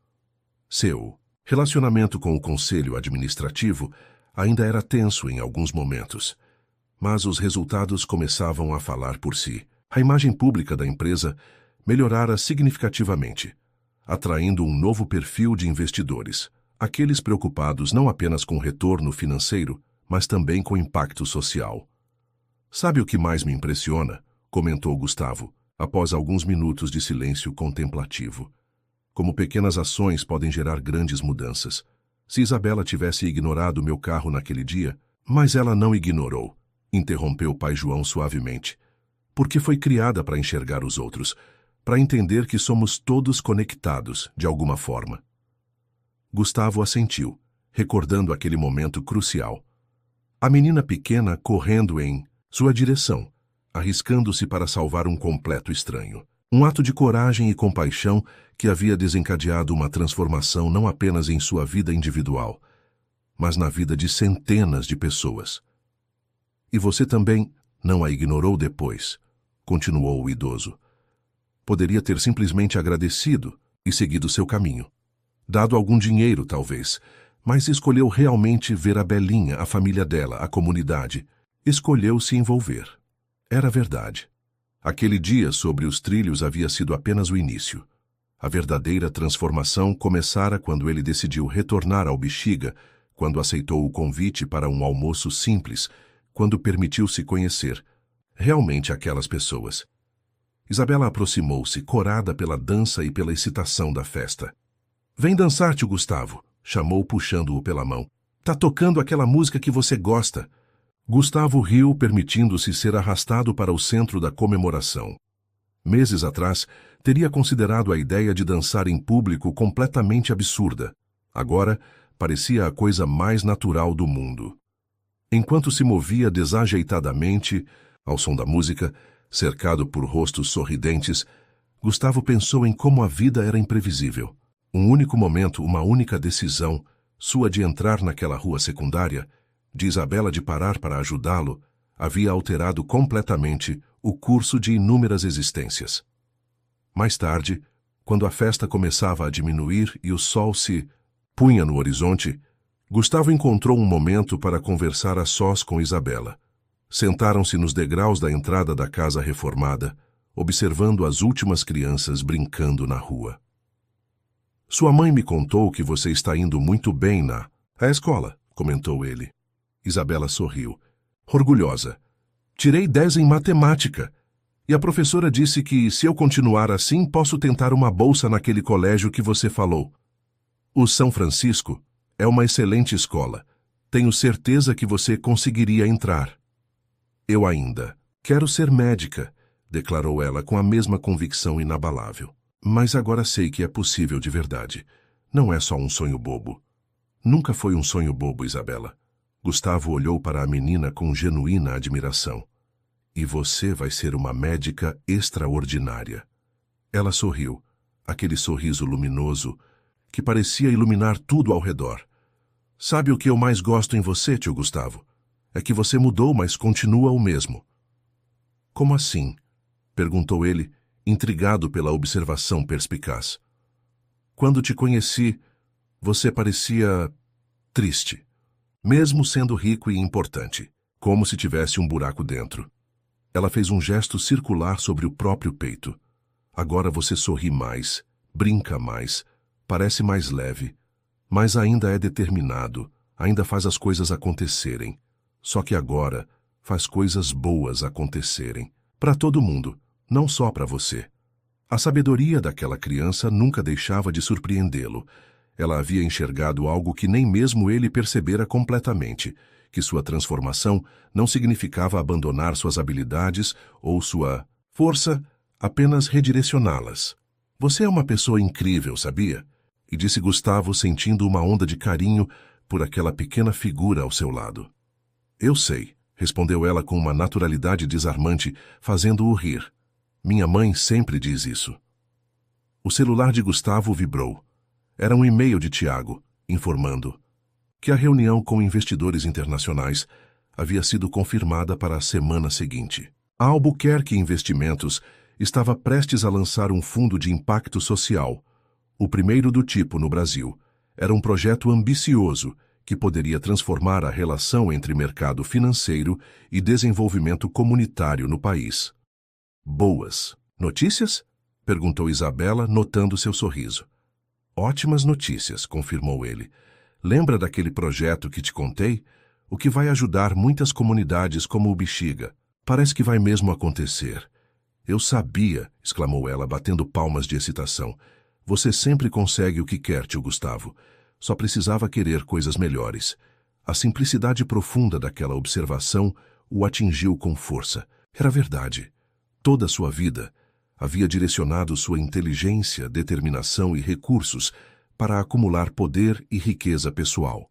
S1: Seu relacionamento com o conselho administrativo ainda era tenso em alguns momentos, mas os resultados começavam a falar por si. A imagem pública da empresa melhorara significativamente, atraindo um novo perfil de investidores, aqueles preocupados não apenas com retorno financeiro, mas também com impacto social. "Sabe o que mais me impressiona?", comentou Gustavo, após alguns minutos de silêncio contemplativo. "Como pequenas ações podem gerar grandes mudanças. Se Isabela tivesse ignorado meu carro naquele dia, mas ela não ignorou", interrompeu pai João suavemente, "porque foi criada para enxergar os outros, para entender que somos todos conectados de alguma forma." Gustavo assentiu, recordando aquele momento crucial. A menina pequena correndo em sua direção, arriscando-se para salvar um completo estranho. Um ato de coragem e compaixão que havia desencadeado uma transformação não apenas em sua vida individual, mas na vida de centenas de pessoas. "E você também não a ignorou depois", continuou o idoso. "Poderia ter simplesmente agradecido e seguido seu caminho. Dado algum dinheiro, talvez, mas escolheu realmente ver a Belinha, a família dela, a comunidade. Escolheu se envolver. Era verdade. Aquele dia sobre os trilhos havia sido apenas o início. A verdadeira transformação começara quando ele decidiu retornar ao Bexiga, quando aceitou o convite para um almoço simples, quando permitiu-se conhecer realmente aquelas pessoas." Isabela aproximou-se, corada pela dança e pela excitação da festa. "Vem dançar, tio Gustavo", chamou puxando-o pela mão. "Tá tocando aquela música que você gosta." Gustavo riu, permitindo-se ser arrastado para o centro da comemoração. Meses atrás, teria considerado a ideia de dançar em público completamente absurda. Agora, parecia a coisa mais natural do mundo. Enquanto se movia desajeitadamente, ao som da música, cercado por rostos sorridentes, Gustavo pensou em como a vida era imprevisível. Um único momento, uma única decisão, sua de entrar naquela rua secundária, de Isabela de parar para ajudá-lo, havia alterado completamente o curso de inúmeras existências. Mais tarde, quando a festa começava a diminuir e o sol se punha no horizonte, Gustavo encontrou um momento para conversar a sós com Isabela. Sentaram-se nos degraus da entrada da casa reformada, observando as últimas crianças brincando na rua. "Sua mãe me contou que você está indo muito bem na escola", comentou ele. Isabela sorriu, orgulhosa. "Tirei 10 em matemática. E a professora disse que, se eu continuar assim, posso tentar uma bolsa naquele colégio que você falou. O São Francisco é uma excelente escola. Tenho certeza que você conseguiria entrar." "Eu ainda quero ser médica", declarou ela com a mesma convicção inabalável. "Mas agora sei que é possível de verdade. Não é só um sonho bobo." "Nunca foi um sonho bobo, Isabela." Gustavo olhou para a menina com genuína admiração. "E você vai ser uma médica extraordinária." Ela sorriu, aquele sorriso luminoso que parecia iluminar tudo ao redor. "Sabe o que eu mais gosto em você, tio Gustavo? É que você mudou, mas continua o mesmo." "Como assim?" perguntou ele, intrigado pela observação perspicaz. "Quando te conheci, você parecia triste, mesmo sendo rico e importante, como se tivesse um buraco dentro." Ela fez um gesto circular sobre o próprio peito. "Agora você sorri mais, brinca mais, parece mais leve, mas ainda é determinado, ainda faz as coisas acontecerem. Só que agora faz coisas boas acontecerem. Para todo mundo, não só para você." A sabedoria daquela criança nunca deixava de surpreendê-lo. Ela havia enxergado algo que nem mesmo ele percebera completamente, que sua transformação não significava abandonar suas habilidades ou sua força, apenas redirecioná-las. "Você é uma pessoa incrível, sabia?" E disse Gustavo, sentindo uma onda de carinho por aquela pequena figura ao seu lado. "Eu sei", respondeu ela com uma naturalidade desarmante, fazendo-o rir. "Minha mãe sempre diz isso." O celular de Gustavo vibrou. Era um e-mail de Tiago, informando que a reunião com investidores internacionais havia sido confirmada para a semana seguinte. A Albuquerque Investimentos estava prestes a lançar um fundo de impacto social, o primeiro do tipo no Brasil. Era um projeto ambicioso que poderia transformar a relação entre mercado financeiro e desenvolvimento comunitário no país. Boas notícias? Perguntou Isabela, notando seu sorriso. Ótimas notícias, confirmou ele. Lembra daquele projeto que te contei? O que vai ajudar muitas comunidades como o Bexiga. Parece que vai mesmo acontecer. Eu sabia, exclamou ela, batendo palmas de excitação. Você sempre consegue o que quer, tio Gustavo. Só precisava querer coisas melhores. A simplicidade profunda daquela observação o atingiu com força. Era verdade. Toda a sua vida havia direcionado sua inteligência, determinação e recursos para acumular poder e riqueza pessoal.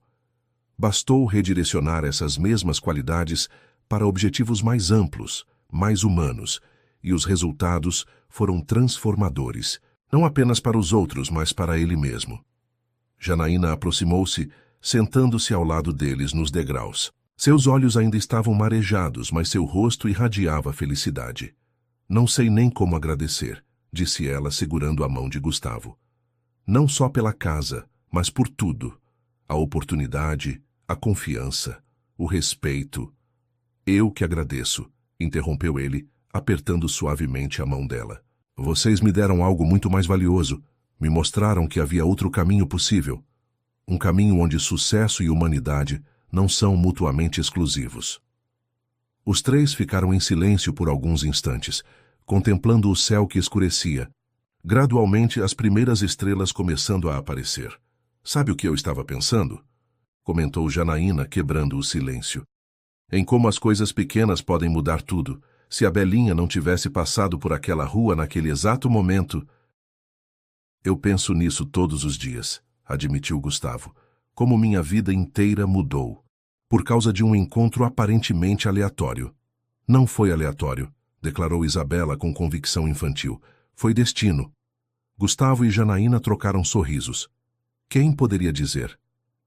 S1: Bastou redirecionar essas mesmas qualidades para objetivos mais amplos, mais humanos, e os resultados foram transformadores, não apenas para os outros, mas para ele mesmo. Janaína aproximou-se, sentando-se ao lado deles nos degraus. Seus olhos ainda estavam marejados, mas seu rosto irradiava felicidade. Não sei nem como agradecer, disse ela, segurando a mão de Gustavo. Não só pela casa, mas por tudo. A oportunidade, a confiança, o respeito. Eu que agradeço, interrompeu ele, apertando suavemente a mão dela. Vocês me deram algo muito mais valioso. Me mostraram que havia outro caminho possível. Um caminho onde sucesso e humanidade não são mutuamente exclusivos. Os três ficaram em silêncio por alguns instantes, contemplando o céu que escurecia. Gradualmente, as primeiras estrelas começando a aparecer. Sabe o que eu estava pensando? Comentou Janaína, quebrando o silêncio. Em como as coisas pequenas podem mudar tudo. Se a Belinha não tivesse passado por aquela rua naquele exato momento... Eu penso nisso todos os dias, admitiu Gustavo. Como minha vida inteira mudou. Por causa de um encontro aparentemente aleatório. Não foi aleatório, declarou Isabela com convicção infantil. Foi destino. Gustavo e Janaína trocaram sorrisos. Quem poderia dizer?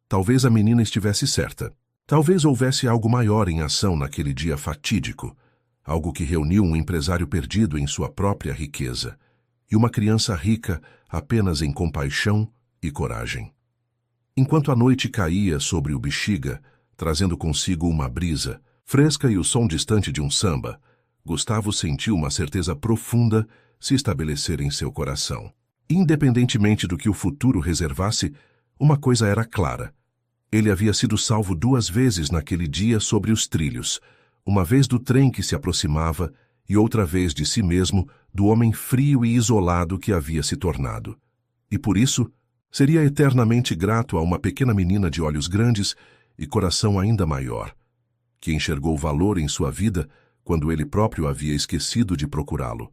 S1: Talvez a menina estivesse certa. Talvez houvesse algo maior em ação naquele dia fatídico. Algo que reuniu um empresário perdido em sua própria riqueza e uma criança rica apenas em compaixão e coragem. Enquanto a noite caía sobre o Bexiga, trazendo consigo uma brisa fresca e o som distante de um samba, Gustavo sentiu uma certeza profunda se estabelecer em seu coração. Independentemente do que o futuro reservasse, uma coisa era clara. Ele havia sido salvo 2 vezes naquele dia sobre os trilhos, uma vez do trem que se aproximava e outra vez de si mesmo, do homem frio e isolado que havia se tornado. E por isso, seria eternamente grato a uma pequena menina de olhos grandes e coração ainda maior, que enxergou valor em sua vida quando ele próprio havia esquecido de procurá-lo.